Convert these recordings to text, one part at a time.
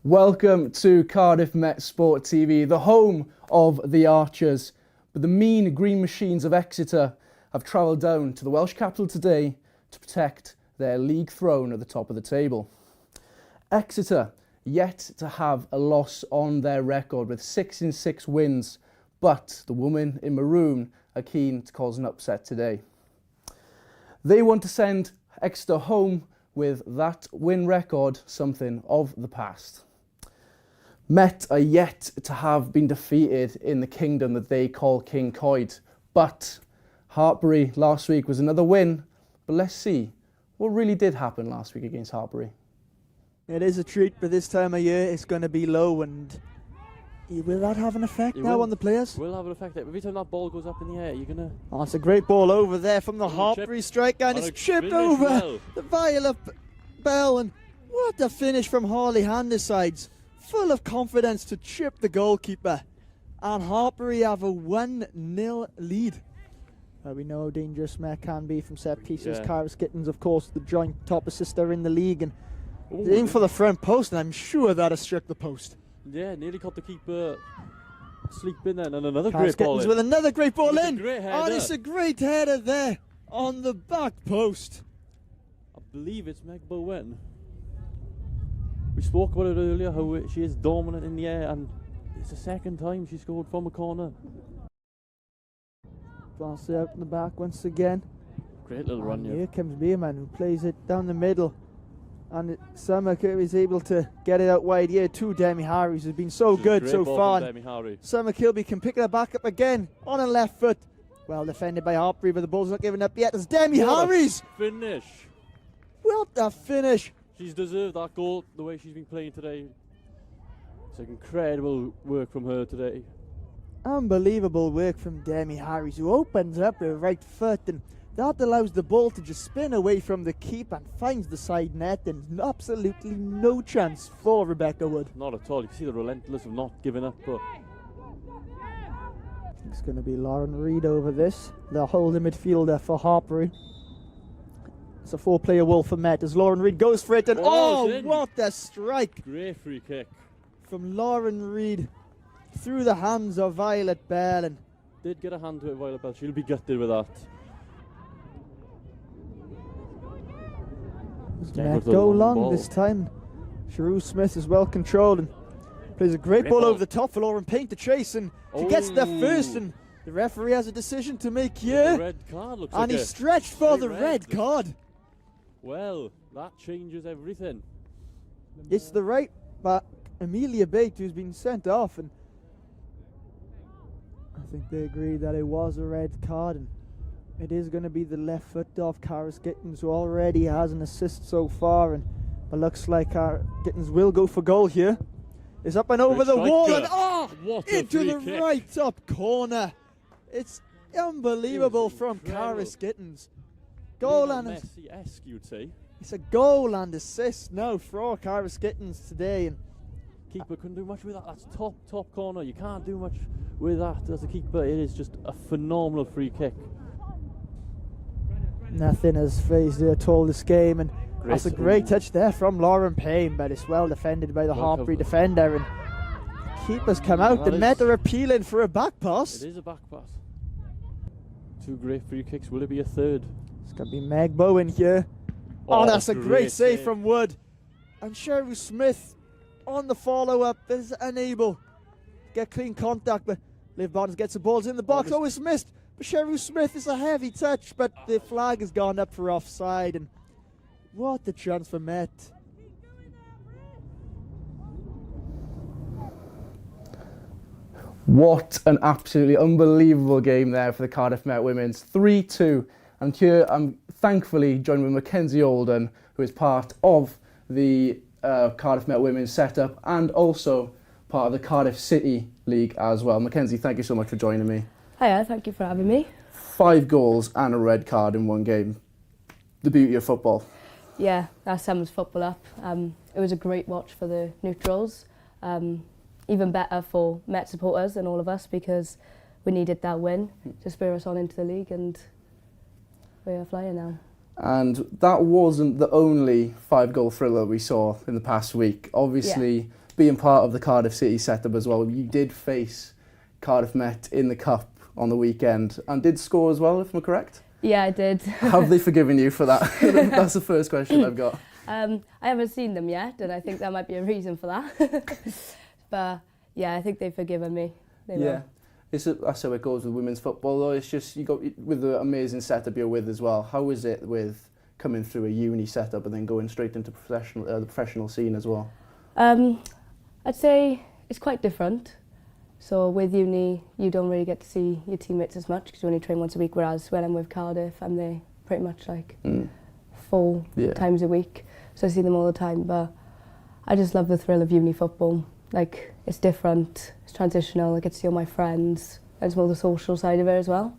Welcome to Cardiff Met Sport TV, the home of the Archers. But the mean green machines of Exeter have travelled down to the Welsh capital today to protect their league throne at the top of the table. Exeter yet to have a loss on their record with 6-6 wins, but the women in maroon are keen to cause an upset today. They want to send Exeter home with that win record something of the past. Met are yet to have been defeated in the kingdom that they call King Coed, but Hartpury last week was another win. But let's see what really did happen last week against Hartpury. It is a treat, but this time of year it's going to be low, and will that have an effect now on the players? Will have an effect. Every time that ball goes up in the air, you're going to... Oh, it's a great ball over there from the Hartpury striker, and it's chipped over the Violet Bell, and what a finish from Harley Handysides. Full of confidence to chip the goalkeeper, and Hartpury have a 1-0 lead. We know how dangerous Met can be from set pieces. Yeah. Cardiff Gittins, of course, the joint top assister in the league, and aim for the front post, and I'm sure that has struck the post. Yeah, nearly caught the keeper sleeping then, and another Cardiff great ball Gittins with another great ball in. And it's a great header there on the back post. I believe it's Meg Bowen. We spoke about it earlier, how she is dominant in the air, and it's the second time she scored from a corner. Pass it out in the back once again. Great little run here. Here comes Beerman, who plays it down the middle. And Summerkill is able to get it out wide here to Demi Harries, who's been so good so far. Summerkill can pick that back up again on a left foot. Well defended by Hartpury, but the ball's not giving up yet. There's Demi Harries! Finish! What a finish! She's deserved that goal the way she's been playing today. It's incredible work from her today. Unbelievable work from Demi Harries, who opens up her right foot, and that allows the ball to just spin away from the keeper and finds the side net, and absolutely no chance for Rebecca Wood. Not at all. You can see the relentless of not giving up. But it's going to be Lauren Reid over this, the holding midfielder for Hartpury. It's a four-player wall for Met as Lauren Reid goes for it, and what a strike! Great free kick from Lauren Reid through the hands of Violet Bell, and did get a hand to it, Violet Bell. She'll be gutted with that. Met go long this time. Sharu Smith is well controlled and plays a great ball over the top for Lauren Payne to chase, and she gets there first, and the referee has a decision to make here. Red card looks and like he stretched for the red card. Well, that changes everything. It's the right back, Amelia Bate, who's been sent off, and I think they agreed that it was a red card, and it is going to be the left foot of Cardiff Gittins, who already has an assist so far, and it looks like Gittins will go for goal here. It's up and over the wall, and into the right top corner. It's unbelievable from Cardiff Gittins. Goal and Messi-esque, you'd say. It's a goal and assist now for Cardiff Gittins today, and keeper couldn't do much with that. That's top corner. You can't do much with that as a keeper. It is just a phenomenal free kick. Nothing has phased her at all this game, and that's a great touch there from Lauren Payne, but it's well defended by the Hartpury defender, and the keeper's come out. The Met are appealing for a back pass. It is a back pass. Two great free kicks. Will it be a third? It's going to be Meg Bowen here. Oh, that's a great save from Wood. And Cheryl Smith on the follow-up is unable to get clean contact, but Liv Barnes gets the balls in the box. Oh, it's missed. But Cheryl Smith is a heavy touch, but the flag has gone up for offside, and what a chance for Met. What an absolutely unbelievable game there for the Cardiff Met Women's. 3-2. And here I'm thankfully joined with Mackenzie Olden, who is part of the Cardiff Met Women's setup and also part of the Cardiff City League as well. Mackenzie, thank you so much for joining me. Hiya, thank you for having me. 5 goals and a red card in one game. The beauty of football. Yeah, that sums football up. It was a great watch for the neutrals. Even better for Met supporters and all of us, because we needed that win to spur us on into the league, and we are flying now. And that wasn't the only 5-goal thriller we saw in the past week. Obviously, being part of the Cardiff City setup as well, you did face Cardiff Met in the Cup on the weekend and did score as well, if I'm correct? Yeah, I did. Have they forgiven you for that? That's the first question I've got. I haven't seen them yet, and I think that might be a reason for that. But yeah, I think they've forgiven me. They will. That's how it goes with women's football, though. It's just, you got with the amazing setup you're with as well. How is it with coming through a uni setup and then going straight into the professional scene as well? I'd say it's quite different. So with uni, you don't really get to see your teammates as much because you only train once a week, whereas when I'm with Cardiff, I'm there pretty much like 4 times a week. So I see them all the time, but I just love the thrill of uni football. Like, it's different, it's transitional, I get to see all my friends, and it's more the social side of it as well.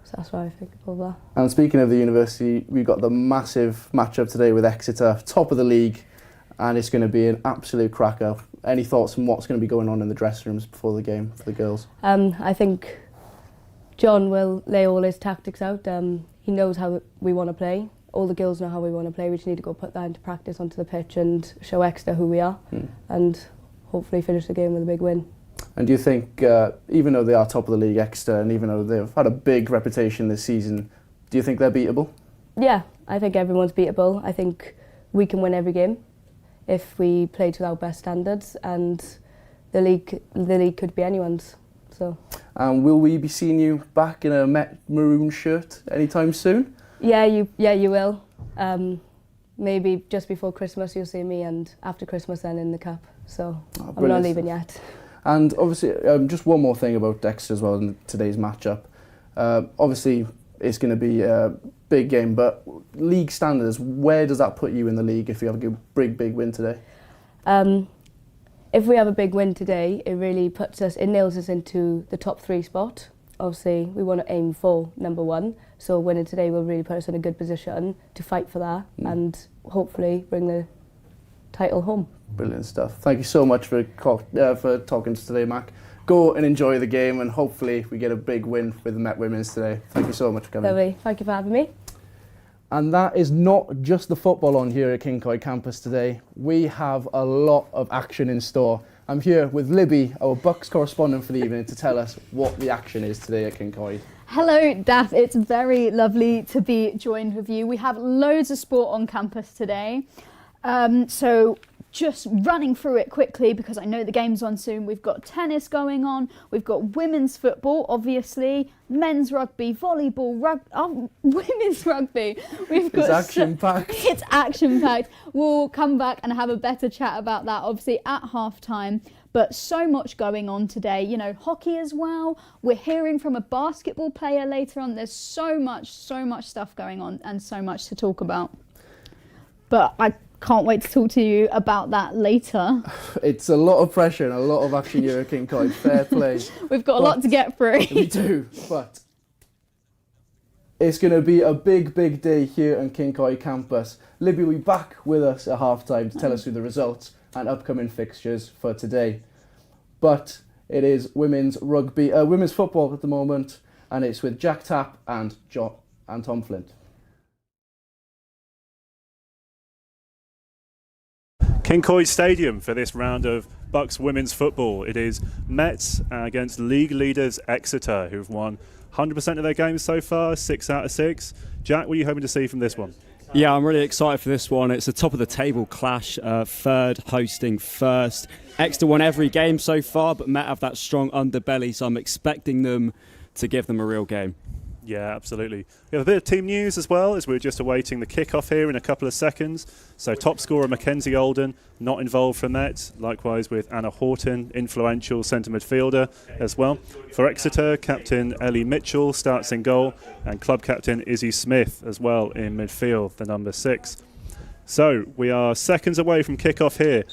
So that's why I think of that. And speaking of the university, we've got the massive matchup today with Exeter, top of the league, and it's going to be an absolute cracker. Any thoughts on what's going to be going on in the dressing rooms before the game for the girls? I think John will lay all his tactics out. He knows how we want to play. All the girls know how we want to play. We just need to go put that into practice onto the pitch and show Exeter who we are, and hopefully finish the game with a big win. And do you think, even though they are top of the league, Exeter, and even though they've had a big reputation this season, do you think they're beatable? Yeah, I think everyone's beatable. I think we can win every game if we play to our best standards, and the league could be anyone's. So. Will we be seeing you back in a Met maroon shirt anytime soon? Yeah, you will. Maybe just before Christmas you'll see me, and after Christmas then in the Cup. So I'm not leaving yet. And obviously, just one more thing about Exeter as well in today's matchup. Obviously, it's going to be a big game, but league standards, where does that put you in the league if you have a big win today? If we have a big win today, it really nails us into the top 3 spot. Obviously, we want to aim for number 1, so winning today will really put us in a good position to fight for that and hopefully bring the title home. Brilliant stuff. Thank you so much for talking to us today, Mac. Go and enjoy the game, and hopefully we get a big win with the Met Women's today. Thank you so much for coming. Lovely. Thank you for having me. And that is not just the football on here at Kincoy campus today. We have a lot of action in store. I'm here with Libby, our BUCS correspondent for the evening, to tell us what the action is today at Kincoy. Hello, Daff. It's very lovely to be joined with you. We have loads of sport on campus today. So just running through it quickly because I know the game's on soon. We've got tennis going on. We've got women's football, obviously, men's rugby, volleyball, women's rugby. We've got It's action-packed. It's action-packed. We'll come back and have a better chat about that, obviously, at half-time. But so much going on today. You know, hockey as well. We're hearing from a basketball player later on. There's so much stuff going on and so much to talk about. But I can't wait to talk to you about that later. It's a lot of pressure and a lot of action here at Kincoy. Fair play. We've got a lot to get through. We do, but it's going to be a big day here on Kincoy campus. Libby will be back with us at half-time to tell us who the results and upcoming fixtures for today. But it is women's football at the moment, and it's with Jack Tapp and Tom Flint. Kincoy Stadium for this round of BUCS women's football. It is Met against league leaders Exeter, who've won 100% of their games so far, 6 out of 6. Jack, what are you hoping to see from this one? Yeah, I'm really excited for this one. It's a top of the table clash, third hosting first. Exeter won every game so far, but Met have that strong underbelly, so I'm expecting them to give them a real game. Yeah, absolutely. We have a bit of team news as well, as we're just awaiting the kick-off here in a couple of seconds. So top scorer Mackenzie Olden, not involved for Met. Likewise with Anna Horton, influential centre midfielder as well. For Exeter, captain Ellie Mitchell starts in goal, and club captain Izzy Smith as well in midfield, the number 6. So we are seconds away from kick-off here.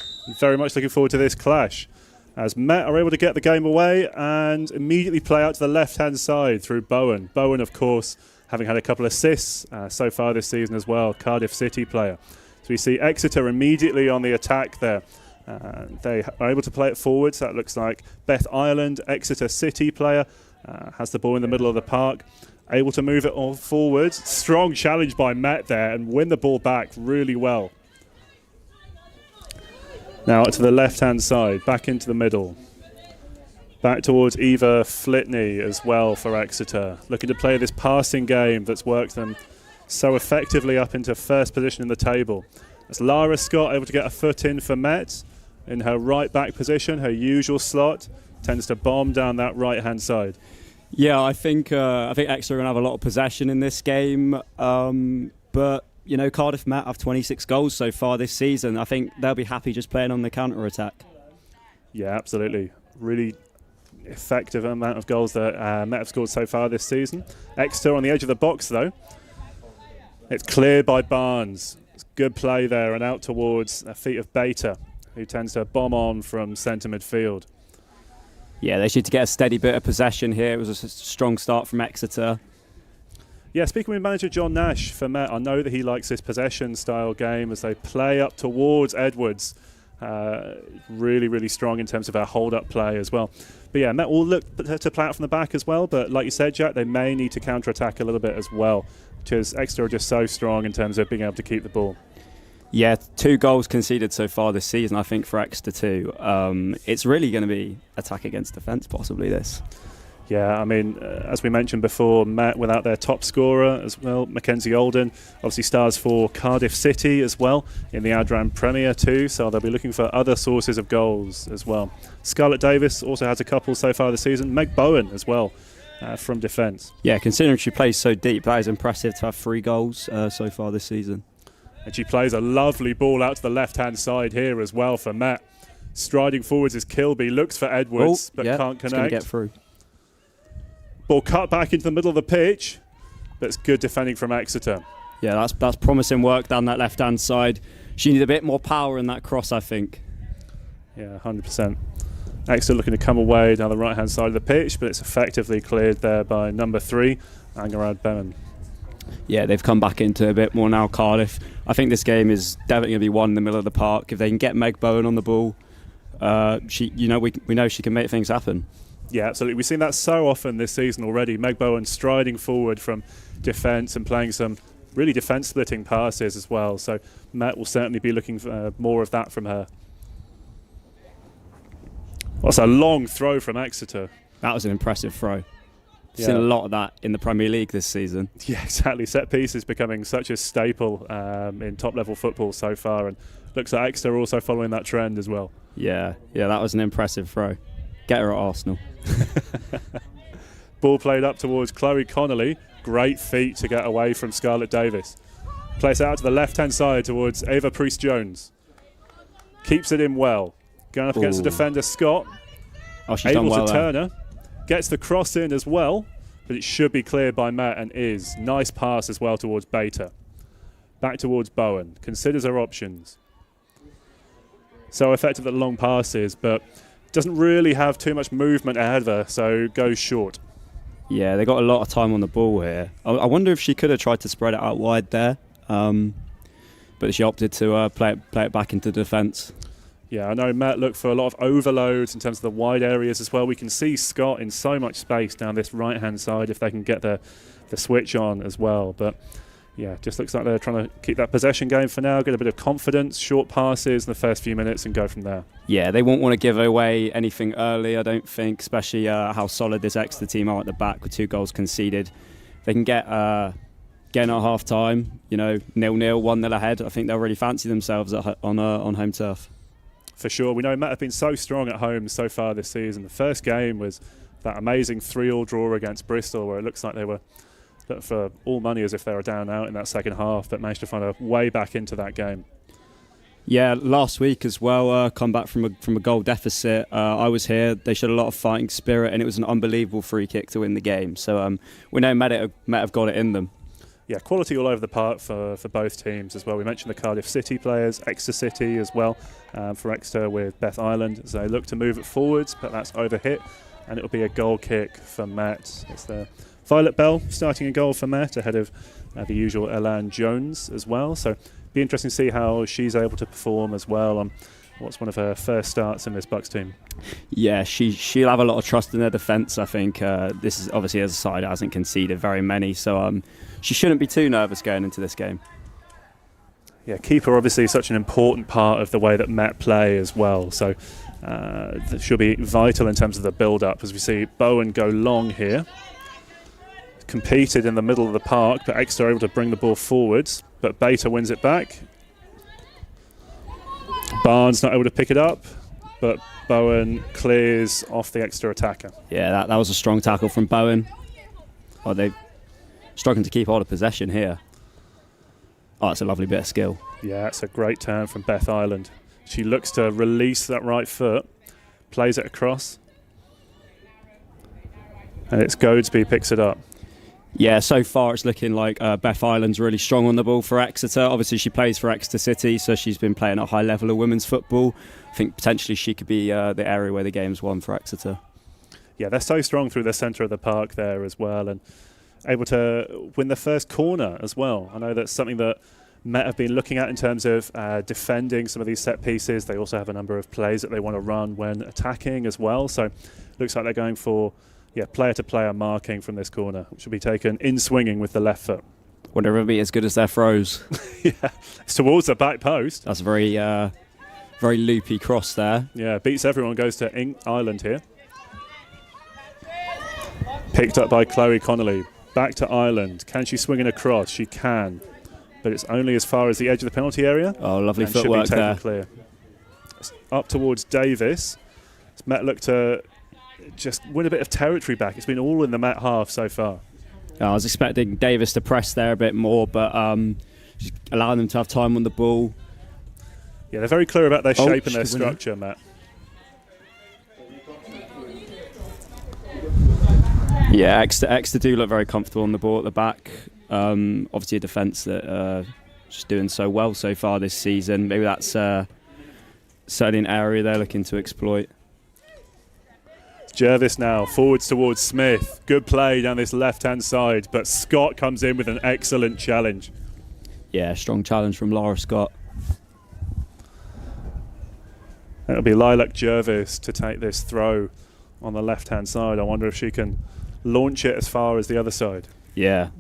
Very much looking forward to this clash, as Met are able to get the game away and immediately play out to the left-hand side through Bowen. Bowen, of course, having had a couple of assists so far this season as well, Cardiff City player. So we see Exeter immediately on the attack there. They are able to play it forwards. That looks like Beth Ireland, Exeter City player, has the ball in the middle of the park, able to move it all forwards. Strong challenge by Met there and win the ball back really well. Now to the left-hand side, back into the middle. Back towards Eva Flitney as well for Exeter. Looking to play this passing game that's worked them so effectively up into first position in the table. That's Lara Scott able to get a foot in for Met in her right back position, her usual slot. Tends to bomb down that right-hand side. Yeah, I think Exeter are going to have a lot of possession in this game. But, you know, Cardiff Met have 26 goals so far this season. I think they'll be happy just playing on the counter-attack. Yeah, absolutely. Really effective amount of goals that Met have scored so far this season. Exeter on the edge of the box, though. It's cleared by Barnes. It's good play there and out towards the feet of Beta, who tends to bomb on from centre midfield. Yeah, they should get a steady bit of possession here. It was a strong start from Exeter. Yeah, speaking with manager John Nash for Met, I know that he likes this possession style game as they play up towards Edwards. Really, really strong in terms of our hold-up play as well. But yeah, Met will look to play out from the back as well, but like you said, Jack, they may need to counter-attack a little bit as well, because Exeter are just so strong in terms of being able to keep the ball. Yeah, 2 goals conceded so far this season, I think, for Exeter too. It's really going to be attack against defence, possibly, this. Yeah, I mean, as we mentioned before, Met without their top scorer as well, Mackenzie Olden, obviously stars for Cardiff City as well in the Adran Premier too, so they'll be looking for other sources of goals as well. Scarlett Davis also has a couple so far this season. Meg Bowen as well from defence. Yeah, considering she plays so deep, that is impressive to have 3 goals so far this season. And she plays a lovely ball out to the left-hand side here as well for Met. Striding forwards is Kilby, looks for Edwards, but can't connect. It's going to get through. Ball cut back into the middle of the pitch, but it's good defending from Exeter. Yeah, that's promising work down that left-hand side. She needs a bit more power in that cross, I think. Yeah, 100%. Exeter looking to come away down the right-hand side of the pitch, but it's effectively cleared there by number 3, Angarad Beman. Yeah, they've come back into a bit more now, Cardiff. I think this game is definitely going to be won in the middle of the park. If they can get Meg Bowen on the ball, we know she can make things happen. Yeah, absolutely. We've seen that so often this season already. Meg Bowen striding forward from defence and playing some really defence-splitting passes as well. So Met will certainly be looking for more of that from her. That's a long throw from Exeter. That was an impressive throw. Seen a lot of that in the Premier League this season. Yeah, exactly. Set pieces becoming such a staple in top-level football so far, and looks like Exeter are also following that trend as well. Yeah, that was an impressive throw. Get her at Arsenal. Ball played up towards Chloe Connolly. Great feat to get away from Scarlett Davis. Plays it out to the left-hand side towards Ava Priest-Jones. Keeps it in well. Going up against the defender, Scott. Oh, she's done well able to turn her. Gets the cross in as well, but it should be cleared by Matt and is. Nice pass as well towards Beta. Back towards Bowen. Considers her options. So effective at long passes, but doesn't really have too much movement ahead of her, so goes short. Yeah, they got a lot of time on the ball here. I wonder if she could have tried to spread it out wide there, but she opted to play it back into defence. Yeah, I know Matt looked for a lot of overloads in terms of the wide areas as well. We can see Scott in so much space down this right-hand side if they can get the switch on as well. But yeah, just looks like they're trying to keep that possession game for now, get a bit of confidence, short passes in the first few minutes and go from there. Yeah, they won't want to give away anything early, I don't think, especially how solid this Exeter team are at the back with 2 goals conceded. They can get in at half-time, 0-0, 1-0 ahead. I think they'll really fancy themselves on home turf. For sure. We know Met have been so strong at home so far this season. The first game was that amazing 3-3 draw against Bristol, where it looks like they were for all money as if they were down out in that second half, but managed to find a way back into that game. Yeah, last week as well, come back from a goal deficit. I was here. They showed a lot of fighting spirit, and it was an unbelievable free kick to win the game. So we know Met have got it in them. Yeah, quality all over the park for both teams as well. We mentioned the Cardiff City players, Exeter City as well, for Exeter with Beth Ireland. So they look to move it forwards, but that's overhit, and it'll be a goal kick for Met. It's the Violet Bell starting a goal for Met ahead of the usual Elan Jones as well. So be interesting to see how she's able to perform as well on what's one of her first starts in this BUCS team. Yeah, she'll have a lot of trust in their defence. I think this is obviously, as a side, hasn't conceded very many, so she shouldn't be too nervous going into this game. Yeah, keeper obviously such an important part of the way that Met play as well. So that should be vital in terms of the build-up, as we see Bowen go long here. Competed in the middle of the park, but Exeter able to bring the ball forwards. But Beta wins it back. Barnes not able to pick it up, but Bowen clears off the Exeter attacker. Yeah, that was a strong tackle from Bowen. Oh, they're struggling to keep hold of possession here. Oh, it's a lovely bit of skill. Yeah, it's a great turn from Beth Ireland. She looks to release that right foot, plays it across, and it's Goadsby picks it up. Yeah, so far it's looking like Beth Ireland's really strong on the ball for Exeter. Obviously she plays for Exeter City, so she's been playing at a high level of women's football. I think potentially she could be the area where the game's won for Exeter. Yeah, they're so strong through the centre of the park there as well, and able to win the first corner as well. I know that's something that Met have been looking at in terms of defending some of these set pieces. They also have a number of plays that they want to run when attacking as well. So looks like they're going for player-to-player marking from this corner, which will be taken in swinging with the left foot. Will never be as good as their throws. Yeah, it's towards the back post. That's a very, very loopy cross there. Yeah, beats everyone, goes to Ireland here. Picked up by Chloe Connolly. Back to Ireland. Can she swing it across? She can. But it's only as far as the edge of the penalty area. Oh, lovely and footwork should be taken there. Clear. It's up towards Davis. It's Met look to just win a bit of territory back. It's been all in the Met half so far. I was expecting Davis to press there a bit more, but just allowing them to have time on the ball. Yeah, they're very clear about their shape and their structure, Matt. Yeah, Exeter do look very comfortable on the ball at the back. Obviously a defence that just doing so well so far this season. Maybe that's certainly an area they're looking to exploit. Jervis now forwards towards Smith. Good play down this left-hand side, but Scott comes in with an excellent challenge. Yeah, strong challenge from Laura Scott. It'll be Lilac Jervis to take this throw on the left-hand side. I wonder if she can launch it as far as the other side. Yeah.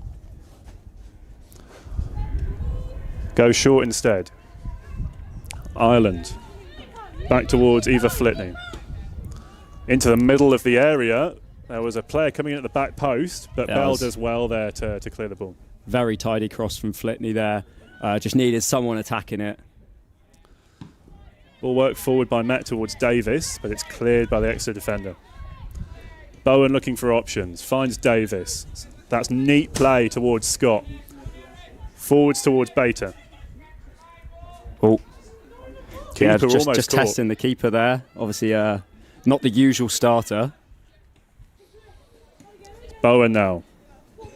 Go short instead. Ireland. Back towards Eva Flitney. Into the middle of the area. There was a player coming in at the back post, but Bell does well there to clear the ball. Very tidy cross from Flitney there. Just needed someone attacking it. Ball work forward by Matt towards Davis, but it's cleared by the Exeter defender. Bowen looking for options. Finds Davis. That's neat play towards Scott. Forwards towards Beta. Oh. Keeper just almost caught. testing the keeper there. Obviously not the usual starter. Bowen now.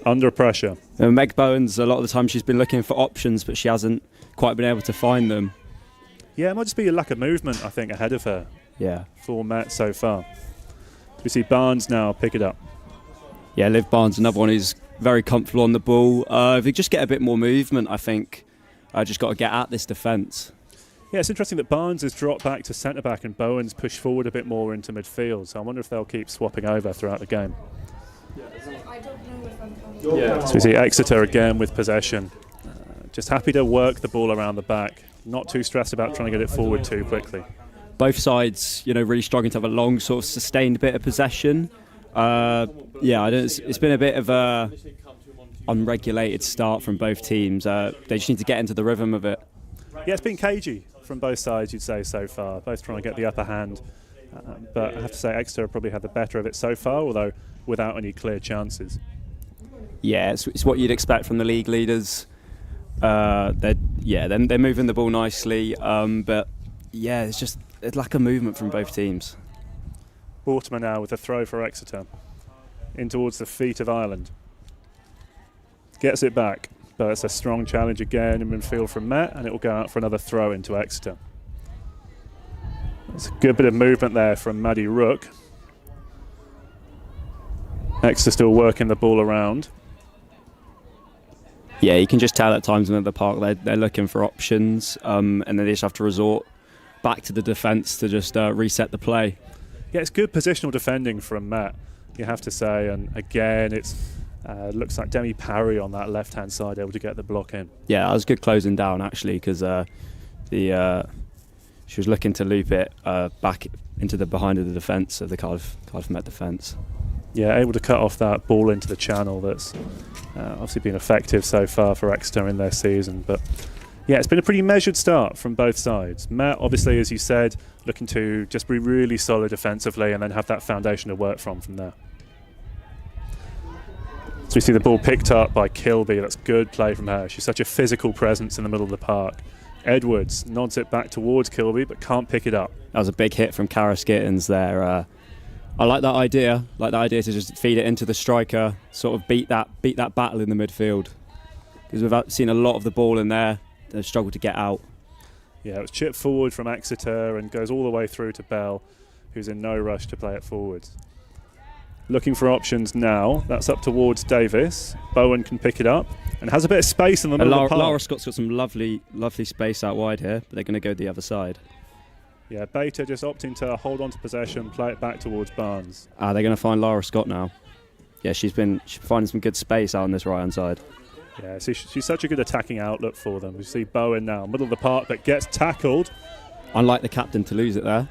Under pressure. Meg Bowen's, a lot of the time she's been looking for options, but she hasn't quite been able to find them. Yeah, it might just be a lack of movement, I think, ahead of her. Yeah. For Matt so far. We see Barnes now pick it up. Yeah, Liv Barnes, another one who's very comfortable on the ball. If we just get a bit more movement, I think just got to get at this defence. Yeah, it's interesting that Barnes has dropped back to centre-back and Bowen's pushed forward a bit more into midfield. So I wonder if they'll keep swapping over throughout the game. So we see Exeter again with possession. Just happy to work the ball around the back. Not too stressed about trying to get it forward too quickly. Both sides, really struggling to have a long, sort of sustained bit of possession. It's been a bit of a unregulated start from both teams. They just need to get into the rhythm of it. Yeah, it's been cagey from both sides, you'd say, so far. Both trying to get the upper hand. But I have to say Exeter probably had the better of it so far, although without any clear chances. Yeah, it's what you'd expect from the league leaders. They're moving the ball nicely, but yeah, it's lack of movement from both teams. Mortimer now with a throw for Exeter in towards the feet of Ireland. Gets it back, but it's a strong challenge again in midfield from Matt, and it will go out for another throw into Exeter. It's a good bit of movement there from Maddie Rook. Exeter still working the ball around. Yeah, you can just tell at times in the park they're looking for options, and then they just have to resort back to the defence to just reset the play. Yeah, it's good positional defending from Matt, you have to say, and again it's Looks like Demi Parry on that left-hand side able to get the block in. Yeah, that was good closing down actually, because she was looking to loop it back into the behind of the defence of the Cardiff Met defence. Yeah, able to cut off that ball into the channel. That's obviously been effective so far for Exeter in their season. But yeah, it's been a pretty measured start from both sides. Met, obviously, as you said, looking to just be really solid defensively and then have that foundation to work from there. So we see the ball picked up by Kilby. That's good play from her. She's such a physical presence in the middle of the park. Edwards nods it back towards Kilby but can't pick it up. That was a big hit from Karis Gittins there. I like that idea. To just feed it into the striker, sort of beat that battle in the midfield. Because we've seen a lot of the ball in there. They've struggled to get out. Yeah, it was chipped forward from Exeter and goes all the way through to Bell, who's in no rush to play it forward. Looking for options now. That's up towards Davis. Bowen can pick it up and has a bit of space in the middle of the park. Lara Scott's got some lovely space out wide here, but they're going to go the other side. Yeah, Beta just opting to hold on to possession, play it back towards Barnes. They're going to find Lara Scott now. Yeah, she's finding some good space out on this right-hand side. Yeah, so she's such a good attacking outlook for them. We see Bowen now, middle of the park, but gets tackled. Unlike the captain to lose it there.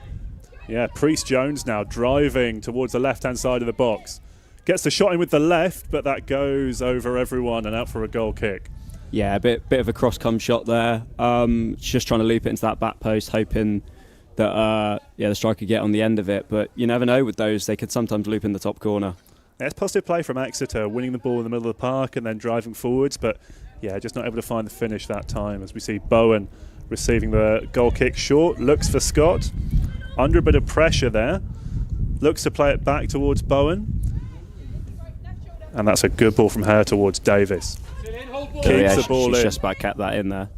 Yeah, Priest-Jones now driving towards the left-hand side of the box. Gets the shot in with the left, but that goes over everyone and out for a goal kick. Yeah, a bit of a cross-come shot there. Just trying to loop it into that back post, hoping that the striker could get on the end of it. But you never know with those. They could sometimes loop in the top corner. Yeah, it's positive play from Exeter, winning the ball in the middle of the park and then driving forwards. But yeah, just not able to find the finish that time. As we see Bowen receiving the goal kick short, looks for Scott. Under a bit of pressure there. Looks to play it back towards Bowen. And that's a good ball from her towards Davis. Keeps the ball in. She's just about kept that in there.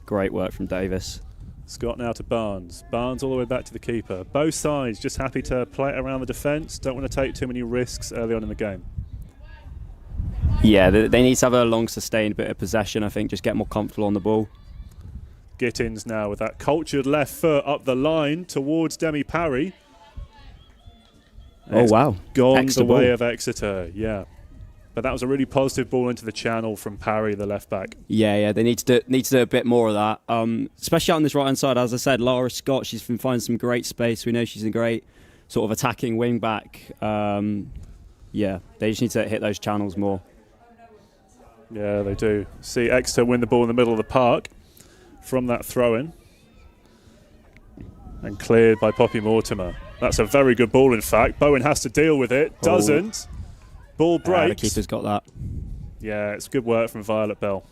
Great work from Davis. Scott now to Barnes. Barnes all the way back to the keeper. Both sides just happy to play it around the defence. Don't want to take too many risks early on in the game. Yeah, they need to have a long sustained bit of possession, I think. Just get more comfortable on the ball. Gittins now with that cultured left foot up the line towards Demi Parry. Oh, wow. Gone Extra the way ball. of Exeter, yeah. But that was a really positive ball into the channel from Parry, the left back. Yeah, they need to do a bit more of that. Especially out on this right hand side, as I said, Lara Scott, she's been finding some great space. We know she's a great sort of attacking wing back. Yeah, they just need to hit those channels more. Yeah, they do. See Exeter win the ball in the middle of the park from that throw-in. And cleared by Poppy Mortimer. That's a very good ball, in fact. Bowen has to deal with it. Doesn't. Ball breaks. The keeper's got that. Yeah, it's good work from Violet Bell.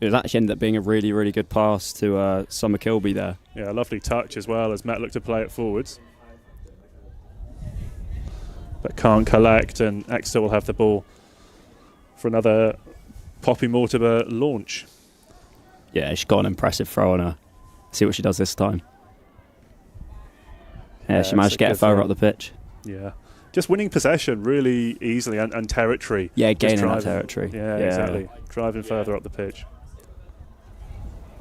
It actually ended up being a really, really good pass to Summer Kilby there. Yeah, lovely touch as well as Matt looked to play it forwards. But can't collect, and Exeter will have the ball for another Poppy Mortimer launch. Yeah, she's got an impressive throw on her. See what she does this time. Yeah, she managed to get it further up the pitch. Yeah. Just winning possession really easily and territory. Yeah, gaining that territory. Yeah, exactly. Driving further up the pitch.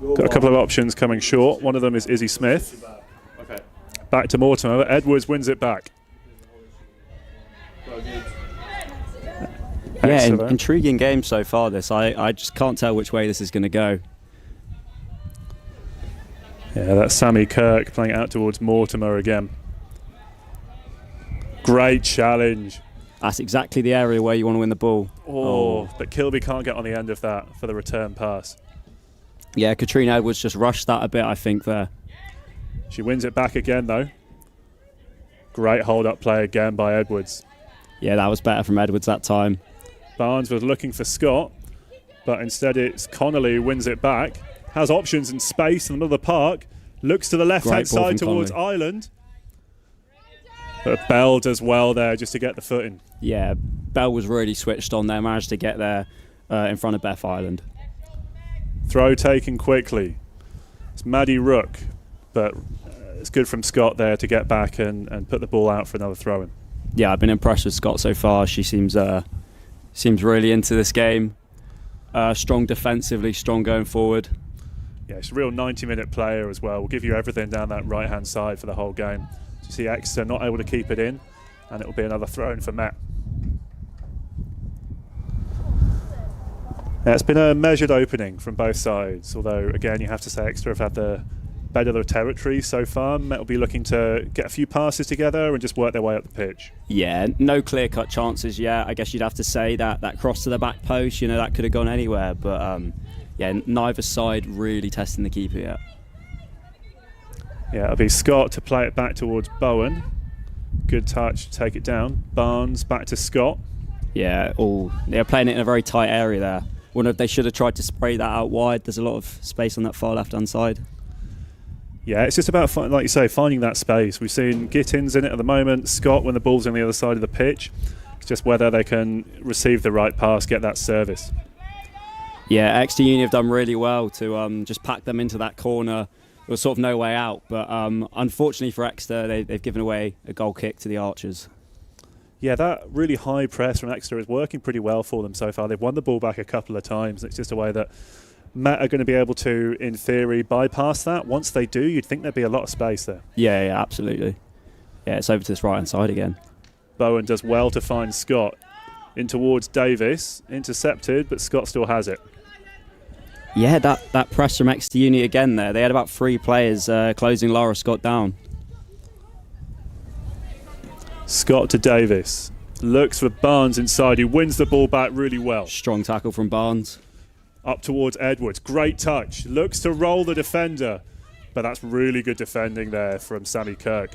Got a couple of options coming short. One of them is Izzy Smith. Back to Mortimer. Edwards wins it back. Yeah, intriguing game so far this. I just can't tell which way this is going to go. Yeah, that's Sammy Kirk playing out towards Mortimer again. Great challenge. That's exactly the area where you want to win the ball. But Kilby can't get on the end of that for the return pass. Yeah, Katrina Edwards just rushed that a bit, I think, there. She wins it back again, though. Great hold-up play again by Edwards. Yeah, that was better from Edwards that time. Barnes was looking for Scott, but instead it's Connolly who wins it back. Has options and space in the middle of the park. Looks to the left-hand side towards Ireland. But Bell does well there just to get the foot in. Yeah, Bell was really switched on there. Managed to get there in front of Beth Ireland. Throw taken quickly. It's Maddie Rook, but it's good from Scott there to get back and put the ball out for another throw-in. Yeah, I've been impressed with Scott so far. She seems really into this game. Strong defensively, strong going forward. Yeah, she's a real 90-minute player as well. Will give you everything down that right-hand side for the whole game. So you see Exeter not able to keep it in, and it will be another throw-in for Matt. Yeah, it's been a measured opening from both sides, although again you have to say Exeter have had the better of the territory so far. Met will be looking to get a few passes together and just work their way up the pitch. Yeah, no clear-cut chances yet. I guess you'd have to say that cross to the back post, that could have gone anywhere. But yeah, neither side really testing the keeper yet. Yeah, it'll be Scott to play it back towards Bowen. Good touch to take it down. Barnes back to Scott. Yeah, they're playing it in a very tight area there. Wonder if they should have tried to spray that out wide. There's a lot of space on that far left-hand side. Yeah, it's just about, like you say, finding that space. We've seen Gittins in it at the moment, Scott when the ball's on the other side of the pitch. It's just whether they can receive the right pass, get that service. Yeah, Exeter Uni have done really well to just pack them into that corner. There was sort of no way out, but unfortunately for Exeter, they've given away a goal kick to the Archers. Yeah, that really high press from Exeter is working pretty well for them so far. They've won the ball back a couple of times. It's just a way that Met are going to be able to, in theory, bypass that. Once they do, you'd think there'd be a lot of space there. Yeah, absolutely. Yeah, it's over to this right-hand side again. Bowen does well to find Scott in towards Davis. Intercepted, but Scott still has it. Yeah, that press from Exeter Uni again there. They had about 3 players closing Lara Scott down. Scott to Davis. Looks for Barnes inside. He wins the ball back really well. Strong tackle from Barnes. Up towards Edwards. Great touch. Looks to roll the defender. But that's really good defending there from Sammy Kirk.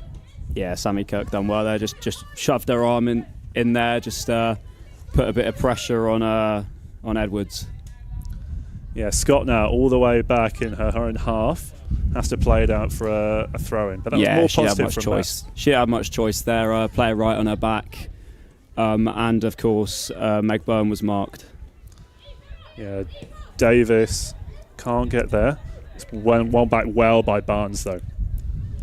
Yeah, Sammy Kirk done well there. Just shoved their arm in there. Just put a bit of pressure on Edwards. Yeah, Scott now all the way back in her own half. Has to play it out for a throw-in. But that was more positive from choice. She didn't have much choice there. Play it right on her back. And, of course, Meg Bowen was marked. Yeah, Davis can't get there. It's one back well by Barnes, though.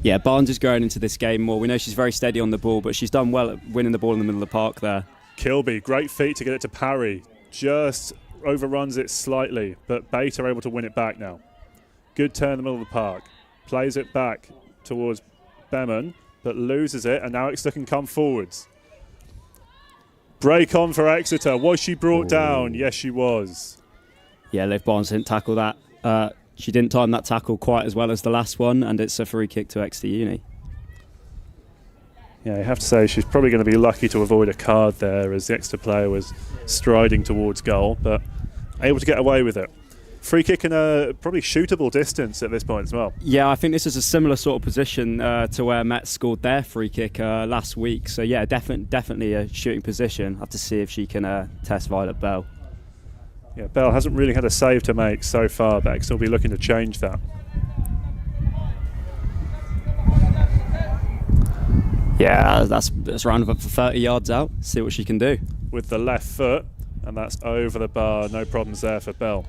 Yeah, Barnes is going into this game more. We know she's very steady on the ball, but she's done well at winning the ball in the middle of the park there. Kilby, great feet to get it to Parry. Just overruns it slightly, but Bate are able to win it back now. Good turn in the middle of the park. Plays it back towards Beman, but loses it, and now Exeter can come forwards. Break on for Exeter. Was she brought down? Yes, she was. Yeah, Liv Barnes didn't tackle that. She didn't time that tackle quite as well as the last one, and it's a free kick to Exeter Uni. Yeah, you have to say she's probably going to be lucky to avoid a card there as the Exeter player was striding towards goal, but able to get away with it. Free kick in a probably shootable distance at this point as well. Yeah, I think this is a similar sort of position to where Met scored their free kick last week. So yeah, definitely a shooting position. Have to see if she can test Violet Bell. Yeah, Bell hasn't really had a save to make so far, but Exeter will be looking to change that. Yeah, that's round up for 30 yards out. See what she can do. With the left foot, and that's over the bar. No problems there for Bell.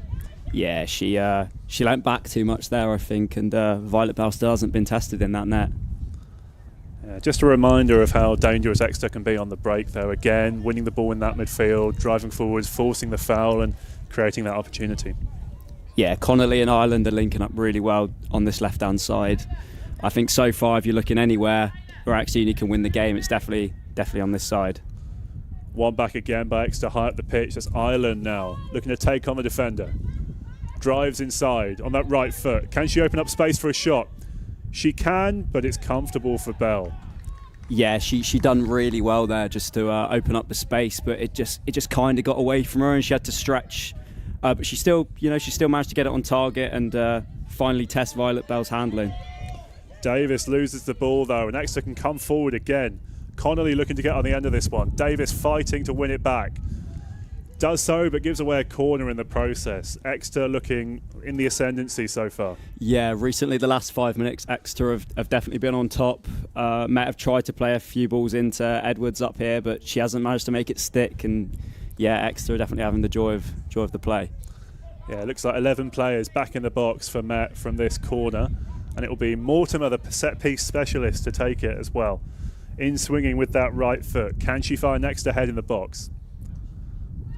Yeah, she leant back too much there, I think, and Violet Bell still hasn't been tested in that net. Yeah, just a reminder of how dangerous Exeter can be on the break, though. Again, winning the ball in that midfield, driving forwards, forcing the foul, and creating that opportunity. Yeah, Connolly and Ireland are linking up really well on this left-hand side. I think so far, if you're looking anywhere where Exeter Uni can win the game, it's definitely on this side. One back again by Exeter high up the pitch. That's Ireland now, looking to take on the defender. Drives inside on that right foot. Can she open up space for a shot? She can, but it's comfortable for Bell. Yeah, she done really well there just to open up the space, but it just kind of got away from her and she had to stretch. But she still managed to get it on target and finally test Violet Bell's handling. Davis loses the ball though, and Exeter can come forward again. Connolly looking to get on the end of this one. Davis fighting to win it back. Does so, but gives away a corner in the process. Exeter looking in the ascendancy so far. Yeah, recently the last 5 minutes, Exeter have definitely been on top. Met have tried to play a few balls into Edwards up here, but she hasn't managed to make it stick. And yeah, Exeter are definitely having the joy of the play. Yeah, it looks like 11 players back in the box for Met from this corner, and it will be Mortimer, the set piece specialist, to take it as well. In swinging with that right foot. Can she find Exeter head in the box?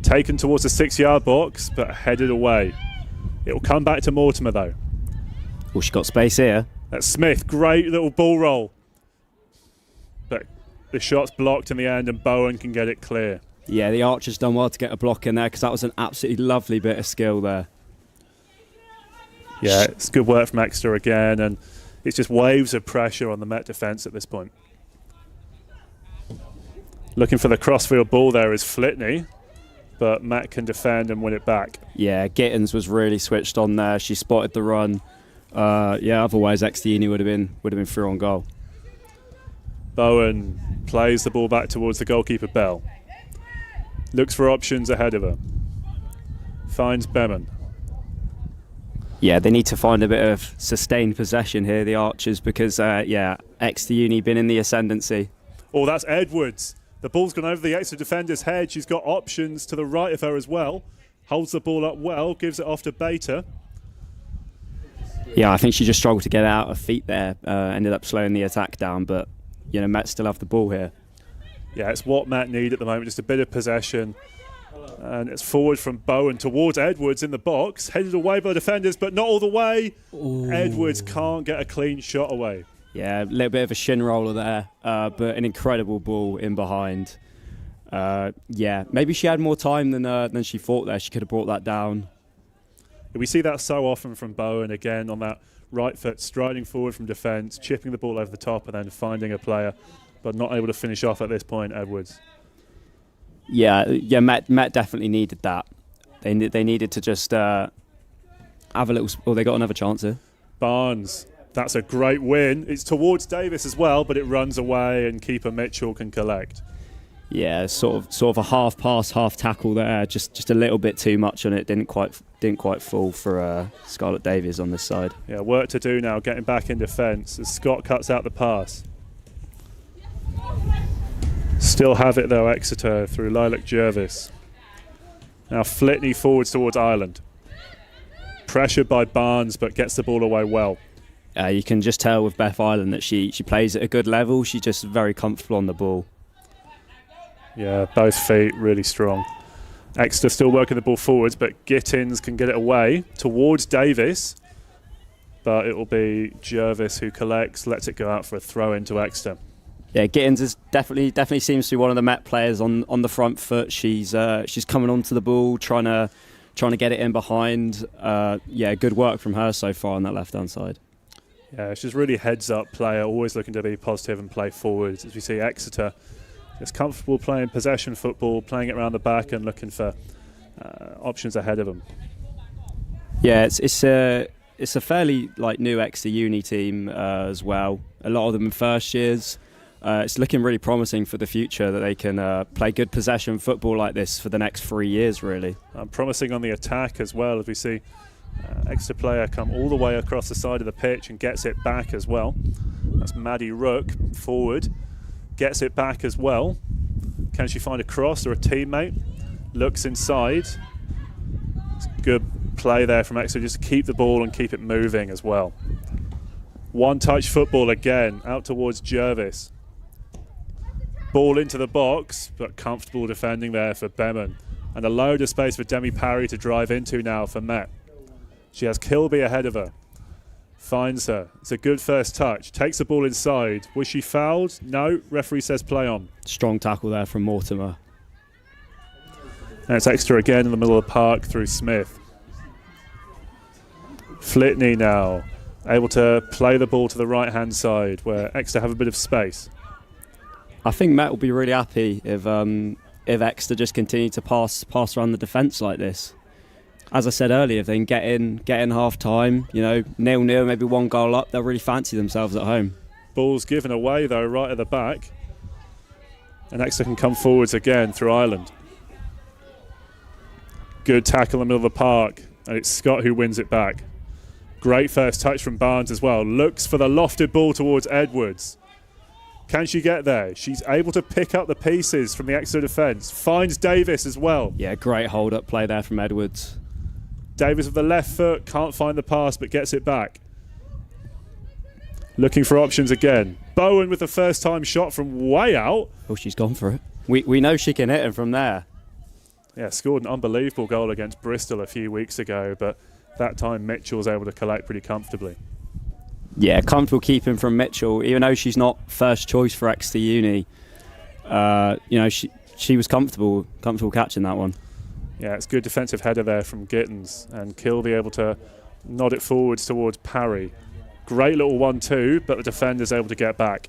Taken towards the 6-yard box, but headed away. It will come back to Mortimer though. Well, she got space here. That's Smith, great little ball roll. But the shot's blocked in the end and Bowen can get it clear. Yeah, the Archer's done well to get a block in there because that was an absolutely lovely bit of skill there. Yeah, it's good work from Exeter again, and it's just waves of pressure on the Met defence at this point. Looking for the crossfield ball there is Flitney, but Matt can defend and win it back. Yeah, Gittins was really switched on there. She spotted the run. Otherwise Exeter Uni would have been through on goal. Bowen plays the ball back towards the goalkeeper Bell. Looks for options ahead of her. Finds Beman. Yeah, they need to find a bit of sustained possession here, the Archers, because Exeter Uni been in the ascendancy. Oh, that's Edwards. The ball's gone over the Exeter defender's head. She's got options to the right of her as well. Holds the ball up well, gives it off to Beta. Yeah, I think she just struggled to get out of feet there. Ended up slowing the attack down, but Met still have the ball here. Yeah, it's what Matt need at the moment, just a bit of possession. And it's forward from Bowen towards Edwards in the box. Headed away by the defenders, but not all the way. Ooh. Edwards can't get a clean shot away. Yeah, a little bit of a shin roller there, but an incredible ball in behind. Maybe she had more time than she thought there. She could have brought that down. We see that so often from Bowen again on that right foot, striding forward from defence, chipping the ball over the top and then finding a player, but not able to finish off at this point, Edwards. Yeah, Met definitely needed that. They needed to just have a little... Well, they got another chance here. Barnes, that's a great win. It's towards Davis as well, but it runs away and keeper Mitchell can collect. Yeah, sort of a half pass, half tackle there. Just a little bit too much on it. Didn't quite fall for Scarlett Davies on this side. Yeah, work to do now, getting back in defence as Scott cuts out the pass. Still have it though, Exeter through Lilac Jervis. Now Flitney forwards towards Ireland. Pressured by Barnes, but gets the ball away well. You can just tell with Beth Ireland that she plays at a good level. She's just very comfortable on the ball. Yeah, both feet really strong. Exeter still working the ball forwards, but Gittins can get it away towards Davis. But it will be Jervis who collects, lets it go out for a throw into Exeter. Yeah, Gittins is definitely seems to be one of the Met players on the front foot. She's coming onto the ball, trying to get it in behind. Good work from her so far on that left-hand side. Yeah, she's really heads-up player, always looking to be positive and play forwards. As we see Exeter just comfortable playing possession football, playing it around the back and looking for options ahead of them. Yeah, it's a fairly new Exeter Uni team as well. A lot of them in first years. It's looking really promising for the future that they can play good possession football like this for the next 3 years, really. Promising on the attack as well, as we see Exeter player come all the way across the side of the pitch and gets it back as well. That's Maddie Rook forward, gets it back as well. Can she find a cross or a teammate? Looks inside. It's good play there from Exeter just to keep the ball and keep it moving as well. One touch football again, out towards Jervis. Ball into the box, but comfortable defending there for Beman. And a load of space for Demi Parry to drive into now for Met. She has Kilby ahead of her. Finds her. It's a good first touch. Takes the ball inside. Was she fouled? No. Referee says play on. Strong tackle there from Mortimer. And it's Exeter again in the middle of the park through Smith. Flitney now able to play the ball to the right-hand side where Exeter have a bit of space. I think Met will be really happy if Exeter just continue to pass around the defence like this. As I said earlier, if they can get in half time, 0-0, maybe one goal up, they'll really fancy themselves at home. Ball's given away though, right at the back. And Exeter can come forwards again through Ireland. Good tackle in the middle of the park, and it's Scott who wins it back. Great first touch from Barnes as well. Looks for the lofted ball towards Edwards. Can she get there? She's able to pick up the pieces from the Exeter defence. Finds Davis as well. Yeah, great hold-up play there from Edwards. Davis with the left foot, can't find the pass but gets it back. Looking for options again. Bowen with the first time shot from way out. Oh, she's gone for it. We know she can hit him from there. Yeah, scored an unbelievable goal against Bristol a few weeks ago, but that time Mitchell was able to collect pretty comfortably. Yeah, comfortable keeping from Mitchell, even though she's not first choice for Exeter Uni. she was comfortable catching that one. Yeah, it's good defensive header there from Gittins, and Kilby able to nod it forwards towards Parry. Great little 1-2, but the defender's able to get back.